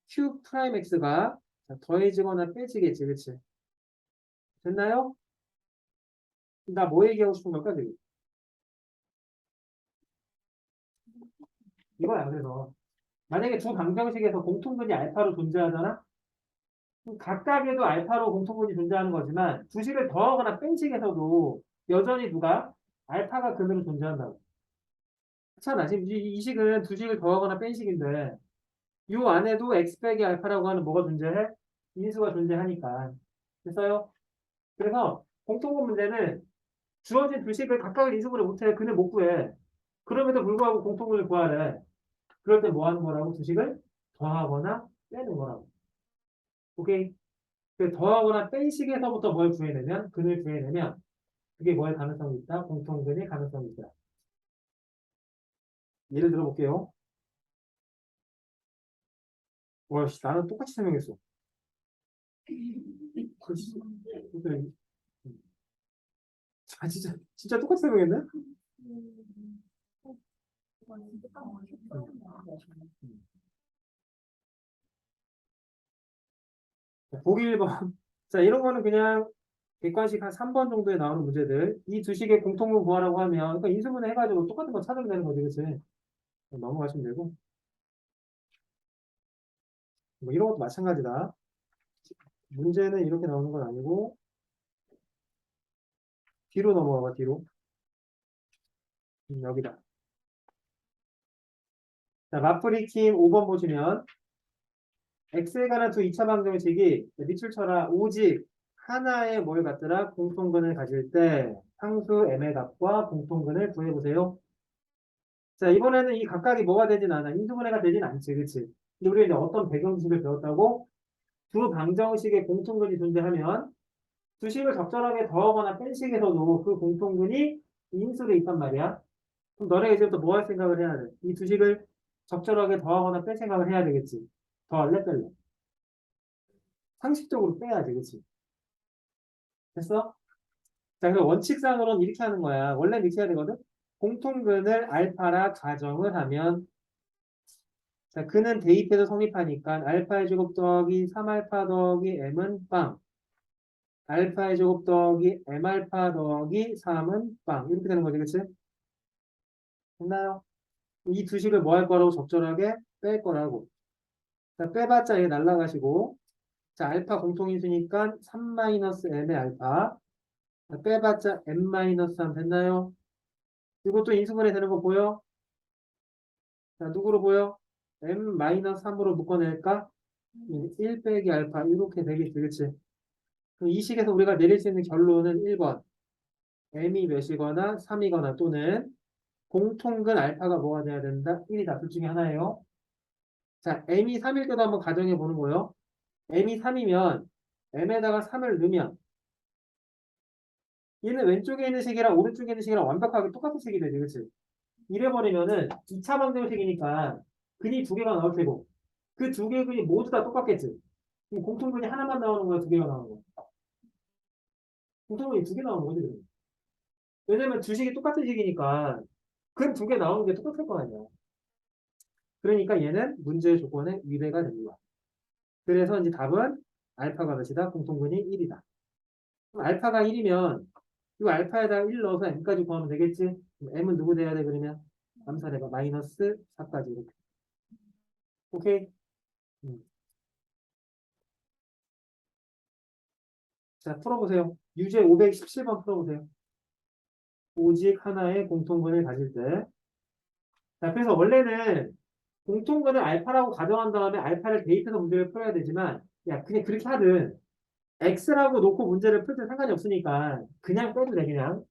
A: q 프라임 x가 더해지거나 빼지겠지, 그치? 됐나요? 나 뭐 얘기하고 싶은 걸까, 지금? 이거야, 그래서. 만약에 두 방정식에서 공통분이 알파로 존재하잖아? 그럼 각각에도 알파로 공통분이 존재하는 거지만, 두 식을 더하거나 뺀 식에서도 여전히 누가? 알파가 근으로 존재한다고. 그렇잖아. 지금 이 식은 두 식을 더하거나 뺀 식인데, 이 안에도 x 빼기 알파라고 하는 뭐가 존재해? 인수가 존재하니까. 됐어요? 그래서 공통분 문제는 주어진 두 식을 각각을 인수분해 못해. 근을 못 구해. 그럼에도 불구하고 공통분을 구하래. 그럴 때 뭐 하는 거라고? 두 식을 더하거나 빼는 거라고. 오케이? 그 더하거나 뺀 식에서부터 뭘 구해내면? 근을 구해내면 그게 뭐의 가능성이 있다? 공통근의 가능성이 있다. 예를 들어볼게요. 와, 씨, 나는 똑같이 설명했어. 글쎄, 근데 아, 진짜 똑같이 설명했네? 자, 보기 1번. 자, 이런 거는 그냥 객관식 한 3번 정도에 나오는 문제들. 이 두 식의 공통분 구하라고 하면, 그러니까 인수분해 해가지고 똑같은 거 찾으면 되는 거지, 그치? 넘어가시면 되고. 뭐 이런 것도 마찬가지다. 문제는 이렇게 나오는 건 아니고, 뒤로 넘어가봐, 뒤로. 여기다. 자, 마프리킴 5번 보시면, x에 관한 두 2차 방정식이 밑줄 쳐라. 오직 하나의 뭘 갖더라? 공통근을 가질 때 상수 m의 값과 공통근을 구해보세요. 자, 이번에는 이 각각이 뭐가 되진 않아. 인수분해가 되진 않지, 그치? 근데 우리가 이제 어떤 배경식을 배웠다고? 두 방정식의 공통근이 존재하면 두 식을 적절하게 더하거나 뺀 식에서도 그 공통근이 인수로 있단 말이야. 그럼 너네가 이제부터 뭐 할 생각을 해야 돼? 이 두 식을 적절하게 더하거나 뺄 생각을 해야 되겠지. 더할래, 뺄래? 상식적으로 빼야지, 그치? 됐어? 자, 그래서 원칙상으로는 이렇게 하는 거야. 원래는 이렇게 해야 되거든? 공통근을 알파라 가정을 하면, 자, 근은 대입해서 성립하니까, 알파의 제곱 더하기 3알파 더하기 m은 빵. 알파의 제곱 더하기 m알파 더하기 3은 빵. 이렇게 되는 거지, 그치? 됐나요? 이 두 식을 뭐 할 거라고 적절하게 뺄 거라고. 자, 빼봤자 얘 날라가시고, 자, 알파 공통인수니까 3-m의 알파. 자, 빼봤자 m-3 됐나요? 이것도 인수분해 되는 거 보여? 자, 누구로 보여? m-3으로 묶어낼까? 1 빼기 알파 이렇게 되겠지, 그치? 그럼 이 식에서 우리가 내릴 수 있는 결론은 1번. m이 몇이거나 3이거나 또는 공통근 알파가 뭐가 돼야 된다? 1이다. 둘 중에 하나예요. 자, m이 3일 때도 한번 가정해 보는 거예요. m이 3이면 m에다가 3을 넣으면 얘는 왼쪽에 있는 식이랑 오른쪽에 있는 식이랑 완벽하게 똑같은 식이 되지, 그치? 이래버리면은 2차 방정식이니까 근이 두 개가 나올 테고 그 두 개의 근이 모두 다 똑같겠지. 그럼 공통근이 하나만 나오는 거야, 두 개가 나오는 거야? 공통근이 두 개 나오는 거지, 그럼. 왜냐면 두 식이 똑같은 식이니까 근 두 개 나오는 게 똑같을 거 아니야. 그러니까 얘는 문제의 조건에 위배가 됩니다. 그래서 이제 답은 알파가 몇이다? 공통근이 1이다. 그럼 알파가 1이면 이 알파에다 1 넣어서 m까지 구하면 되겠지? 그럼 m은 누구 돼야 돼, 그러면? 암산해봐. 마이너스 4까지 이렇게. 오케이? 음. 자, 풀어보세요. 유제 517번 풀어보세요. 오직 하나의 공통근을 가질 때. 자, 그래서 원래는 공통근을 알파라고 가정한 다음에 알파를 대입해서 문제를 풀어야 되지만, 야, 그냥 그렇게 하든, x라고 놓고 문제를 풀 때 상관이 없으니까, 그냥 빼도 돼, 그냥.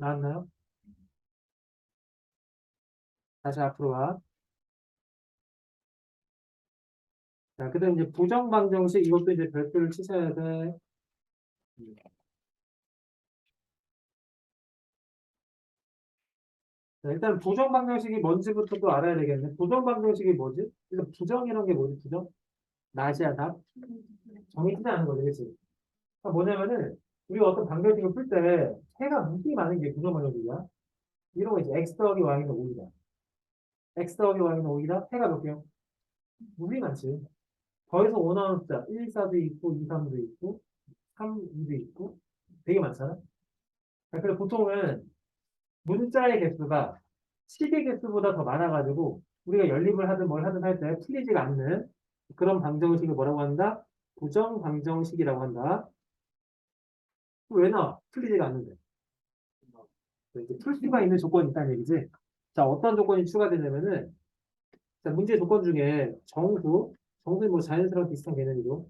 A: 나왔나요? 다시 앞으로 와. 자, 그 다음 이제 부정방정식 이것도 이제 별표를 치셔야 돼. 자, 일단 부정방정식이 뭔지부터 또 알아야 되겠네. 부정방정식이 뭐지? 일단 부정이라는 게 뭐지? 부정? 낫이야, 답? 정이 크지 않은 거지, 그치? 그러니까 뭐냐면은, 우리가 어떤 방정식을 풀 때, 해가 무수히 많은 게 부정방정식이야. 이런 거 이제 x 더하기 y는 5이다. x 더하기 y는 5이다. 해가 몇 개요? 무수히 많지. 더해서 5 나오는 숫자, 1, 4도 있고, 2, 3도 있고, 3, 2도 있고, 되게 많잖아. 자, 그래서 보통은 문자의 개수가 식의 개수보다 더 많아가지고 우리가 연립을 하든 뭘 하든 할 때 풀리지가 않는 그런 방정식을 뭐라고 한다? 부정 방정식이라고 한다. 왜 나와? 풀리지가 않는데. 이제 풀 수가 있는 조건이 있다는 얘기지. 자, 어떤 조건이 추가되냐면은 자, 문제 조건 중에 정수는 뭐 자연수랑 비슷한 개념이고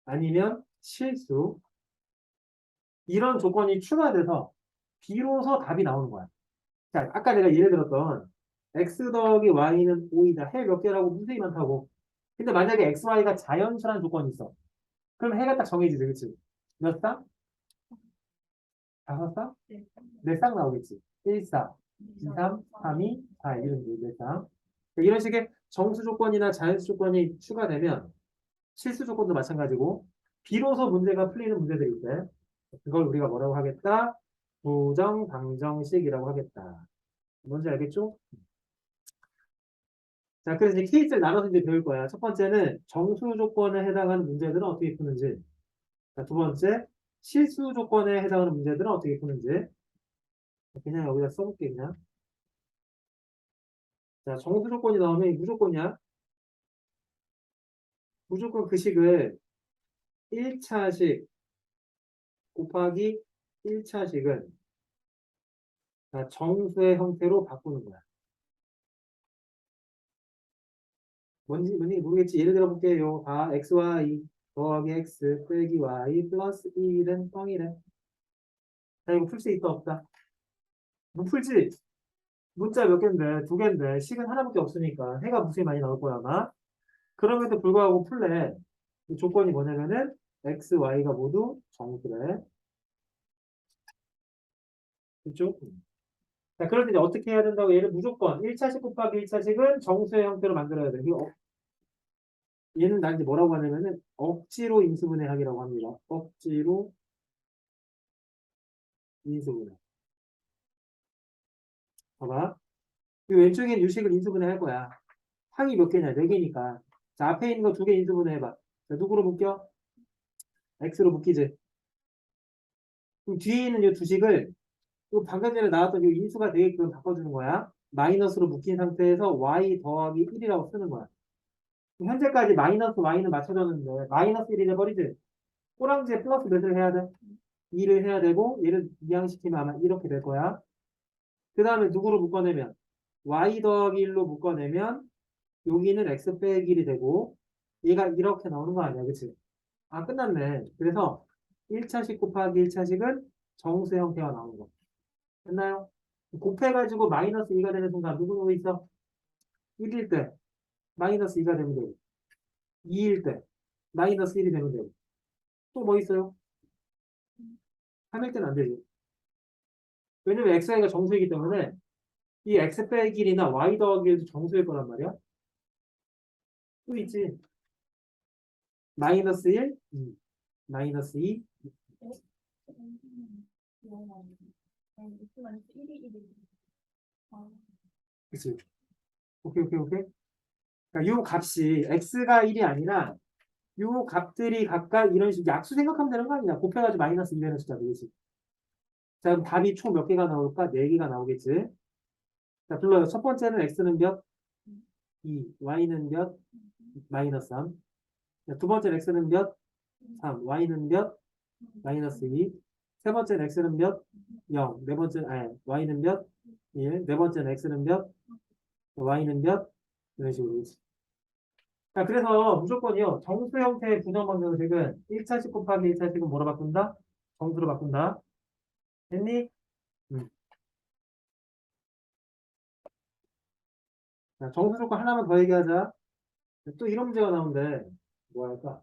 A: 아니면 실수 이런 조건이 추가돼서 비로소 답이 나오는 거야. 자, 아까 내가 예를 들었던 x 더하기 y는 5이다. 해 몇 개라고 무수히 많다고. 근데 만약에 x, y가 자연수라는 조건이 있어. 그럼 해가 딱 정해지지, 그치? 몇 쌍? 5쌍?
D: 네.
A: 4쌍 나오겠지. 1, 4, 2, 3, 3, 2, 4, 이런 4쌍. 이런 식의 정수 조건이나 자연수 조건이 추가되면 실수 조건도 마찬가지고 비로소 문제가 풀리는 문제들이 있대. 그걸 우리가 뭐라고 하겠다? 부정 방정식이라고 하겠다. 뭔지 알겠죠? 자, 그래서 이제 케이스를 나눠서 이제 배울 거야. 첫 번째는 정수 조건에 해당하는 문제들은 어떻게 푸는지. 자, 두 번째, 실수 조건에 해당하는 문제들은 어떻게 푸는지. 그냥 여기다 써볼게, 그냥. 자, 정수 조건이 나오면 이 무조건이야. 무조건 그 식을 1차식 곱하기 1차식은 정수의 형태로 바꾸는 거야. 뭔지 모르겠지. 예를 들어 볼게요. x와 2 더하기 x 빼기 y 플러스 1은 뻥이래. 자, 이거 풀 수 있다 없다? 못 풀지? 문자 몇 개인데, 두 개인데, 식은 하나밖에 없으니까 해가 무수히 많이 나올 거야, 아마. 그럼에도 불구하고 풀래. 이 조건이 뭐냐면은, x, y가 모두 정수래. 그쪽? 자, 그럴 때 이제 어떻게 해야 된다고? 얘를 무조건 1차식 곱하기 1차식은 정수의 형태로 만들어야 돼. 이거 얘는 나 이제 뭐라고 하냐면은, 억지로 인수분해하기라고 합니다. 억지로 인수분해. 봐봐. 이 왼쪽엔 유식을 인수분해 할 거야. 항이 몇 개냐? 4개니까. 자, 앞에 있는 거 2개 인수분해 해봐. 자, 누구로 묶여? x로 묶이지. 그럼 뒤에 있는 이 두 식을 이 방금 전에 나왔던 이 인수가 되게끔 바꿔주는 거야. 마이너스로 묶인 상태에서 y 더하기 1이라고 쓰는 거야. 그럼 현재까지 마이너스 y는 맞춰졌는데 마이너스 1이 돼버리지. 꼬랑지에 플러스 몇을 해야 돼? 2를 해야 되고 얘를 이항시키면 아마 이렇게 될 거야. 그 다음에 누구로 묶어내면 y 더하기 1로 묶어내면 여기는 x 빼기 1이 되고 얘가 이렇게 나오는 거 아니야, 그치? 아, 끝났네. 그래서 1차식 곱하기 1차식은 정수의 형태가 나오는 거. 됐나요? 곱해가지고 마이너스 2가 되는 순간 누구 있어? 1일 때 마이너스 2가 되면 되고 2일 때 마이너스 1이 되면 되고 또 뭐 있어요? 3일 때는 안 되지. 왜냐면 x, y가 정수이기 때문에 이 x 빼기 1이나 y 더하기 1도 정수일 거란 말이야. 또 있지. 마이너스 1, 2, 마이너스 2, 그치? 오케이, 오케이, 오케이. 그러니까 요 값이 x가 1이 아니라 요 값들이 각각 이런 식으로 약수 생각하면 되는 거 아니야? 곱해가지고 마이너스 2 되는 숫자들이지. 자, 그럼 답이 총 몇 개가 나올까? 4개가 나오겠지. 자, 불러요. 첫 번째는 x는 몇? 2, y는 몇? 마이너스 3. 자, 두 번째는 x는 몇? 3, y는 몇? 마이너스 2. 세 번째는 x는 몇? 0. 네 번째는, y는 몇? 1. 네 번째는 x는 몇? y는 몇? 이런 식으로. 자, 그래서 무조건이요. 정수 형태의 부정방정식은 1차식 곱하기 1차식은 뭐로 바꾼다? 정수로 바꾼다. 됐니? 자, 정수 조건 하나만 더 얘기하자. 또 이런 문제가 나오는데 뭐 할까?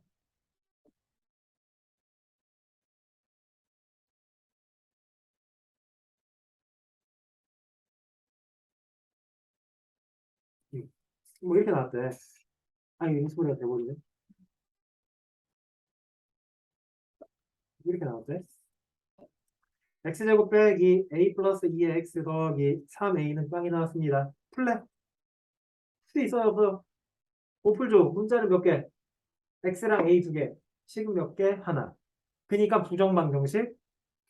A: 뭐 이렇게 나왔대. 아니 인수분해가 돼버리네. 이렇게 나왔대. x제곱 빼기 a 플러스 2의 x 더하기 3a는 빵이 나왔습니다. 풀래? 풀 있어요 없어요? 오풀 줘. 문자는 몇 개? x랑 a 두 개. 식은 몇 개? 하나. 그러니까 부정방정식.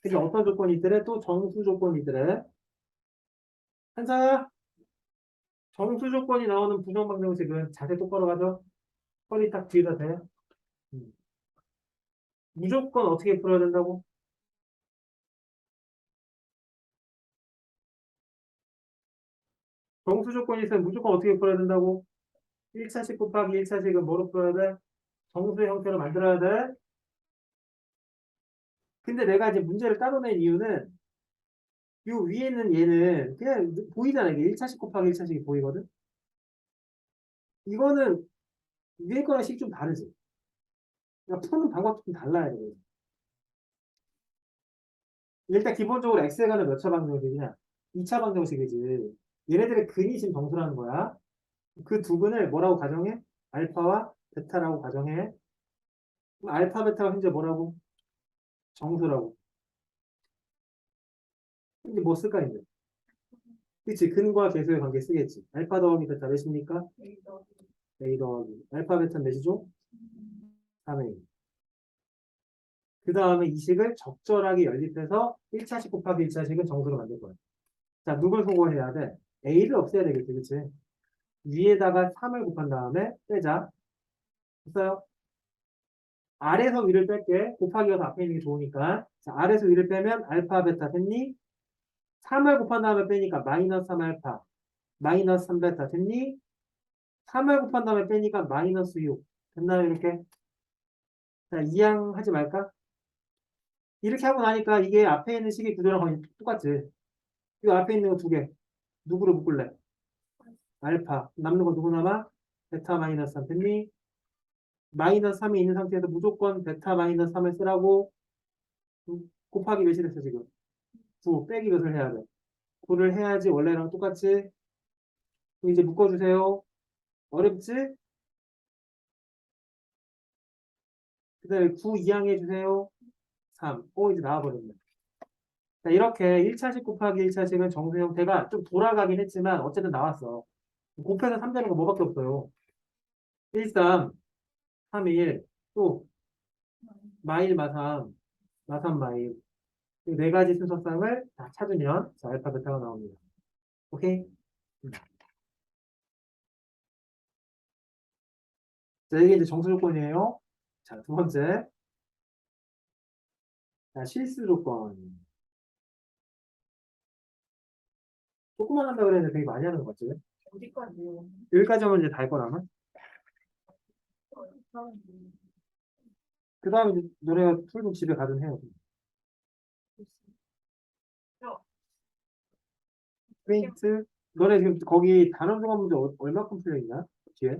A: 그게 어떤 조건이 있더래? 또 정수 조건이 있더래. 한사야. 정수 조건이 나오는 부정방정식은 자세 똑바로 가죠. 허리 딱 뒤에다 대. 음. 무조건 어떻게 풀어야 된다고? 정수 조건이 있으면 무조건 어떻게 풀어야 된다고? 1차식 곱하기 1차식은 뭐로 풀어야 돼? 정수의 형태로 만들어야 돼. 근데 내가 이제 문제를 따로 낸 이유는 요 위에 있는 얘는 그냥 보이잖아. 이게 1차식 곱하기 1차식이 보이거든. 이거는 위에 거랑 식 좀 다르지. 그러니까 푸는 방법도 좀 달라야 돼. 일단 기본적으로 x에 관한 몇 차 방정식이냐? 2차 방정식이지. 얘네들의 근이 지금 정수라는 거야. 그 두 근을 뭐라고 가정해? 알파와 베타라고 가정해. 그럼 알파, 베타가 현재 뭐라고? 정수라고. 근데 뭐 쓸까, 이제? 그치? 근과 계수의 관계 쓰겠지. 알파 더하기 베타 몇입니까? A 더하기. 알파, 베타 몇이죠? 3A. 그 다음에 이 식을 적절하게 연립해서 1차식 곱하기 1차식은 정수로 만들 거야. 자, 누굴 소거해야 돼? A를 없애야 되겠지, 그치? 위에다가 3을 곱한 다음에 빼자. 됐어요? 아래에서 위를 뺄게. 곱하기가 더 앞에 있는 게 좋으니까. 자, 아래에서 위를 빼면 알파, 베타 됐니? 3을 곱한 다음에 빼니까 마이너스 3 알파, 마이너스 3 베타 됐니? 3을 곱한 다음에 빼니까 마이너스 6. 됐나요, 이렇게? 자, 이항하지 말까? 이렇게 하고 나니까 이게 앞에 있는 식의 구조랑 거의 똑같지. 이 앞에 있는 거 두 개. 누구로 묶을래? 알파. 남는 거 누구 남아? 베타 마이너스 3 됐니? 마이너스 3이 있는 상태에서 무조건 베타 마이너스 3을 쓰라고 곱하기 몇이 됐어, 지금? 9. 빼기 몇을 해야 돼? 9를 해야지 원래랑 똑같이. 그럼 이제 묶어주세요. 어렵지? 그 다음에 9 이항해 주세요. 3. 이제 나와버렸네. 자, 이렇게 1차식 곱하기 1차식은 정수 형태가 좀 돌아가긴 했지만 어쨌든 나왔어. 곱해서 3 되는 거 뭐밖에 없어요. 1, 3, 3, 1, 또 마일, 마삼, 마삼, 마일. 이 네 가지 순서쌍을 다 찾으면 자, 알파, 베타가 나옵니다. 오케이? 자, 이게 이제 정수 조건이에요. 자, 두 번째. 자, 실수 조건. 조금만 한다 그랬는데 되게 많이 하는 거 같지?
B: 어디까지요?
A: 여기까지 하면 이제 다 할 거라면? 그 다음에 노래가 풀고 집에 가든 해요. 페인트. 너네 지금 거기 단원 종합 문제 얼마큼 풀려 있나? 뒤에?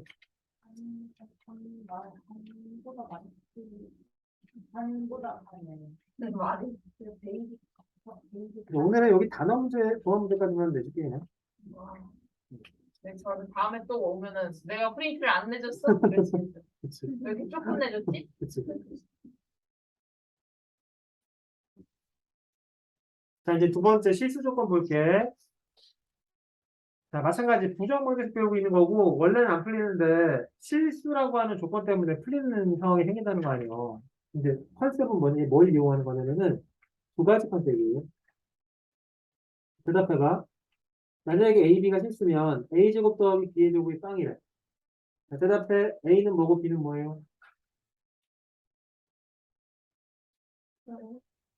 D: 반보다 많이
B: 네, 말이.
D: 베이직
A: 오늘은 여기 단원 문제, 종합 문제까지만 내줄게 그냥.
B: 네, 저는 다음에 또 오면은 내가 프린트를 안 내줬어? 그랬지.
A: 그치,
B: 왜 이렇게 조금 내줬지?
A: 그치. 자, 이제 두 번째 실수 조건 볼게. 자, 마찬가지 부정관계식 배우고 있는 거고, 원래는 안 풀리는데, 실수라고 하는 조건 때문에 풀리는 상황이 생긴다는 거 아니에요. 이제 컨셉은 뭐니, 뭘 이용하는 거냐면은, 두 가지 컨셉이에요. 대답해봐. 만약에 A, B가 실수면, A제곱 더하기 B제곱이 빵이래. 자, 대답해. A는 뭐고 B는 뭐예요?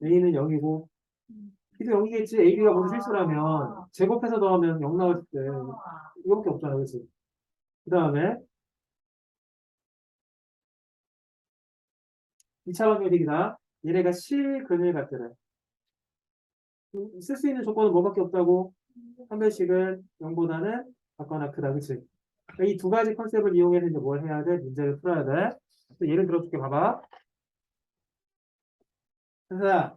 A: A는 0이고, B도 0이겠지. A, B가 모두 실수라면, 제곱해서 더하면 0 나올 때, 이거밖에 없잖아, 그치? 그 다음에, 2차 방정식이다. 얘네가 실근을 갖더래. 쓸 수 있는 조건은 뭐밖에 없다고? 판별식은 0보다는 작거나 크다. 그치? 이 두 가지 컨셉을 이용해서 이제 뭘 해야 돼? 문제를 풀어야 돼. 또 예를 들어줄게. 봐봐. 현서야,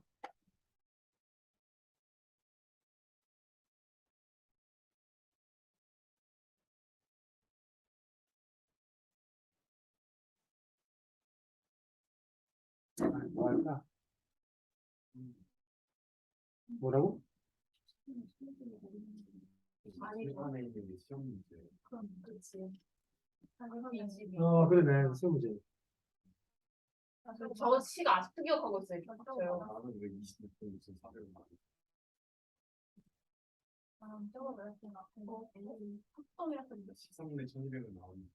A: 뭐 할까? 뭐라고?
B: 아니,
C: 시간에 있는 게 시험 문제.
B: 그럼 그치.
A: 그러네. 시험 문제.
B: 저 시가 아직도 기억하고 있어요. 저요.
C: 나는 왜 26분 무슨 사를
B: 저거 왜 이렇게 같은 거? 합동이었던 거.
C: 13분에 1200원 나오는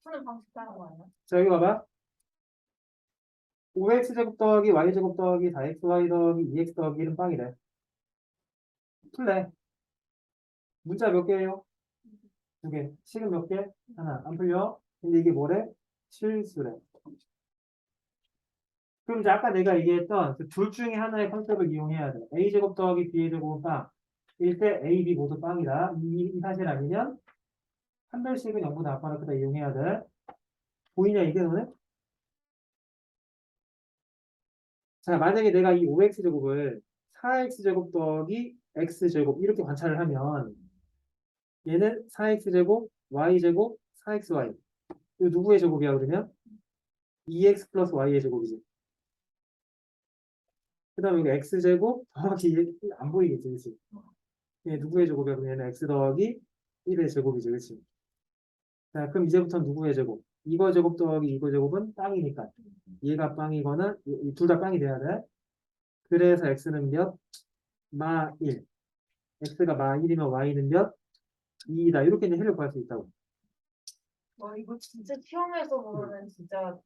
B: 푸는 방식 다른 거 아니야?
A: 자, 여기 봐봐. 5x제곱 더하기 y제곱 더하기 4xy 더하기 2x 더하기 1은 빵이래. 풀래. 문자 몇 개예요? 두 개. 식은 몇 개? 하나. 안 풀려? 근데 이게 뭐래? 실수래. 그럼 이제 아까 내가 얘기했던 그 둘 중에 하나의 컨셉을 이용해야 돼. a제곱 더하기 b제곱은 빵. 일 때 a, b 모두 빵이다. 이 사실 아니면 판별식은 0보다 아빠나 크다 이용해야 돼. 보이냐 이게 너네? 자, 만약에 내가 이 5x제곱을 4x제곱 더하기 x제곱 이렇게 관찰을 하면 얘는 4x제곱, y제곱, 4xy. 이 누구의 제곱이야 그러면? 2x 플러스 y의 제곱이지. 그 다음에 이거 x제곱 더하기 안 보이겠지, 그치? 얘 누구의 제곱이야? 그럼 얘는 x 더하기 1의 제곱이지, 그치? 자, 그럼 이제부터 누구의 제곱? 이거 제곱 더하기 이거 제곱은 빵이니까. 얘가 빵이거나, 둘 다 빵이 돼야 돼. 그래서 x는 몇? 마 1. x가 마 1이면 y는 몇? 2이다. 이렇게 이제 해를 구할 수 있다고.
B: 와 이거 진짜 시험에서 보면은 진짜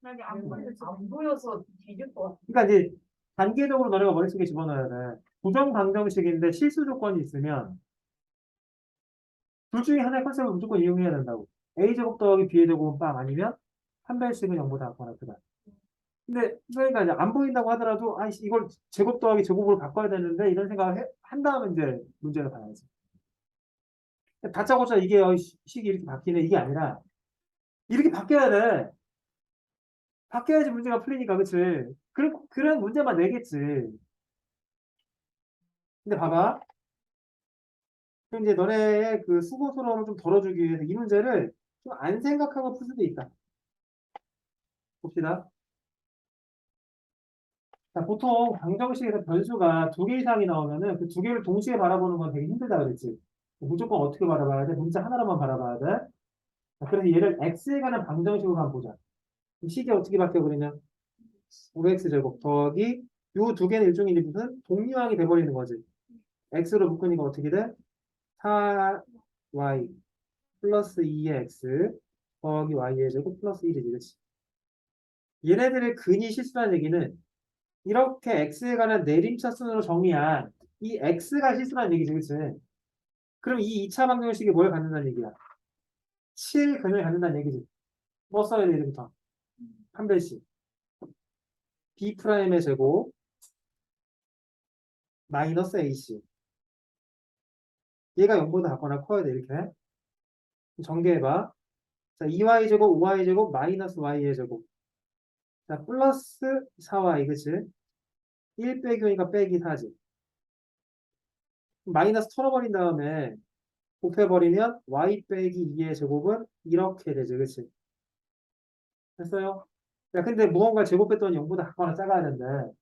B: 만약에 안 보여서 뒤질 것 같아.
A: 그러니까 이제 단계적으로 너네가 머릿속에 집어넣어야 돼. 부정 방정식인데 실수 조건이 있으면 둘 중에 하나의 컨셉을 무조건 이용해야 된다고. a제곱 더하기 b제곱은 빵 아니면 판별식은 0보다 작거나 크다. 근데 그러니까 이제 안 보인다고 하더라도 아 이걸 제곱 더하기 제곱으로 바꿔야 되는데 이런 생각을 한 다음에 이제 문제를 봐야지. 다짜고짜 이게 식이 이렇게 바뀌네 이게 아니라 이렇게 바뀌어야 돼. 바뀌어야지 문제가 풀리니까 그치? 그런 문제만 내겠지. 근데 봐봐. 그럼 이제 너네의 그 수고스러움을 좀 덜어주기 위해서 이 문제를 좀 안 생각하고 풀 수도 있다. 봅시다. 자, 보통 방정식에서 변수가 두 개 이상이 나오면은 그 두 개를 동시에 바라보는 건 되게 힘들다 그랬지. 무조건 어떻게 바라봐야 돼? 문자 하나로만 바라봐야 돼. 자, 그래서 얘를 x에 관한 방정식으로 한번 보자. 이 식이 어떻게 바뀌어 그러면 5x제곱 더하기 요 두 개는 일종의 이제 무슨 동류항이 돼버리는 거지. x로 묶으니까 어떻게 돼? 4y 플러스 2의 x 더하기 y의 제곱 플러스 1이지, 그치? 얘네들의 근이 실수라는 얘기는 이렇게 x에 관한 내림차순으로 정의한 이 x가 실수라는 얘기지, 그치? 그럼 이 2차 방정식이 뭘 갖는다는 얘기야? 7근을 갖는다는 얘기지. 뭐 써야 돼, 이제부터? 판별식. b'의 제곱 마이너스 ac. 얘가 0보다 작거나 커야 돼, 이렇게. 전개해봐. 자, 2y제곱, 5y제곱, 마이너스 y의 제곱. 자, 플러스 4y, 그치? 1 빼기 5니까 빼기 4지. 마이너스 털어버린 다음에 곱해버리면 y 빼기 2의 제곱은 이렇게 되지, 그치? 됐어요? 야, 근데 무언가 제곱했더니 0보다 작거나 작아야 되는데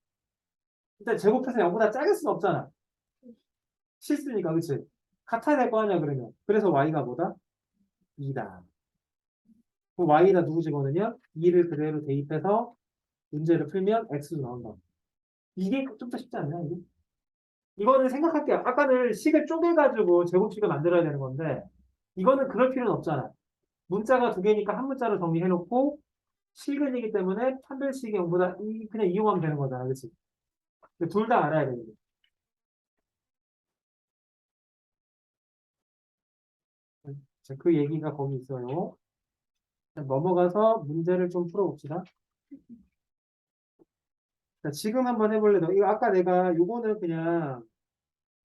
A: 일단 제곱해서 0보다 작을 수는 없잖아. 실수니까, 그치? 같아야 될 거 아니야, 그러면. 그래서 y가 뭐다? 2다. 그럼 y에다 누구 집어넣으면 2를 그대로 대입해서 문제를 풀면 x도 나온다. 이게 좀 더 쉽지 않냐, 이게? 이거는 생각할게요. 아까는 식을 쪼개가지고 제곱식을 만들어야 되는 건데, 이거는 그럴 필요는 없잖아. 문자가 두 개니까 한 문자로 정리해놓고, 실근이기 때문에 판별식이 0보다 그냥 이용하면 되는 거잖아. 그치? 둘 다 알아야 되는 거야. 자, 그 얘기가 거기 있어요. 자, 넘어가서 문제를 좀 풀어봅시다. 자, 지금 한번 해볼래? 너 이거 아까 내가 요거는 그냥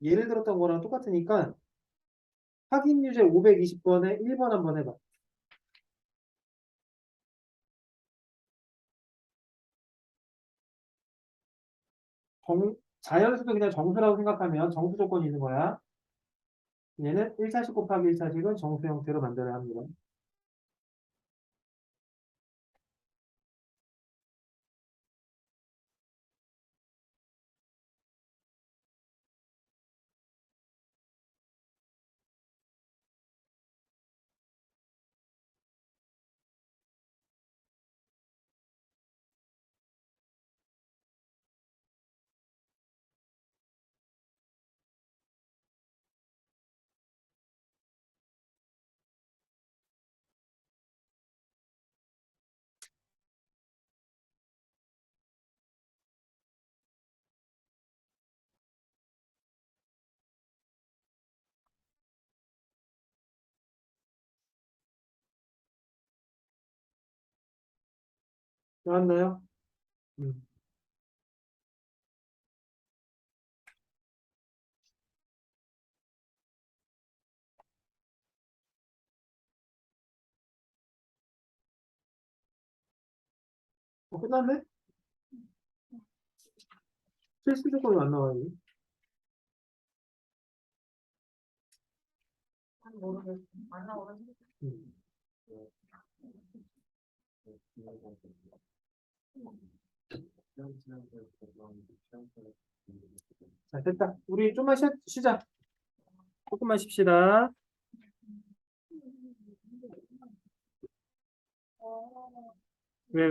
A: 예를 들었던 거랑 똑같으니까 확인 유제 520번에 1번 한번 해봐. 자연수도 그냥 정수라고 생각하면 정수 조건이 있는 거야. 얘는 1차식 곱하기 1차식은 정수 형태로 만들어야 합니다. 나왔나요? 음. 끝났네? 필수 조건이 안 나와요.
B: 모르겠어. 안 나오는데.
A: 음. 자, 됐다. 우리 좀만 쉬자. 조금만 쉽시다. 왜?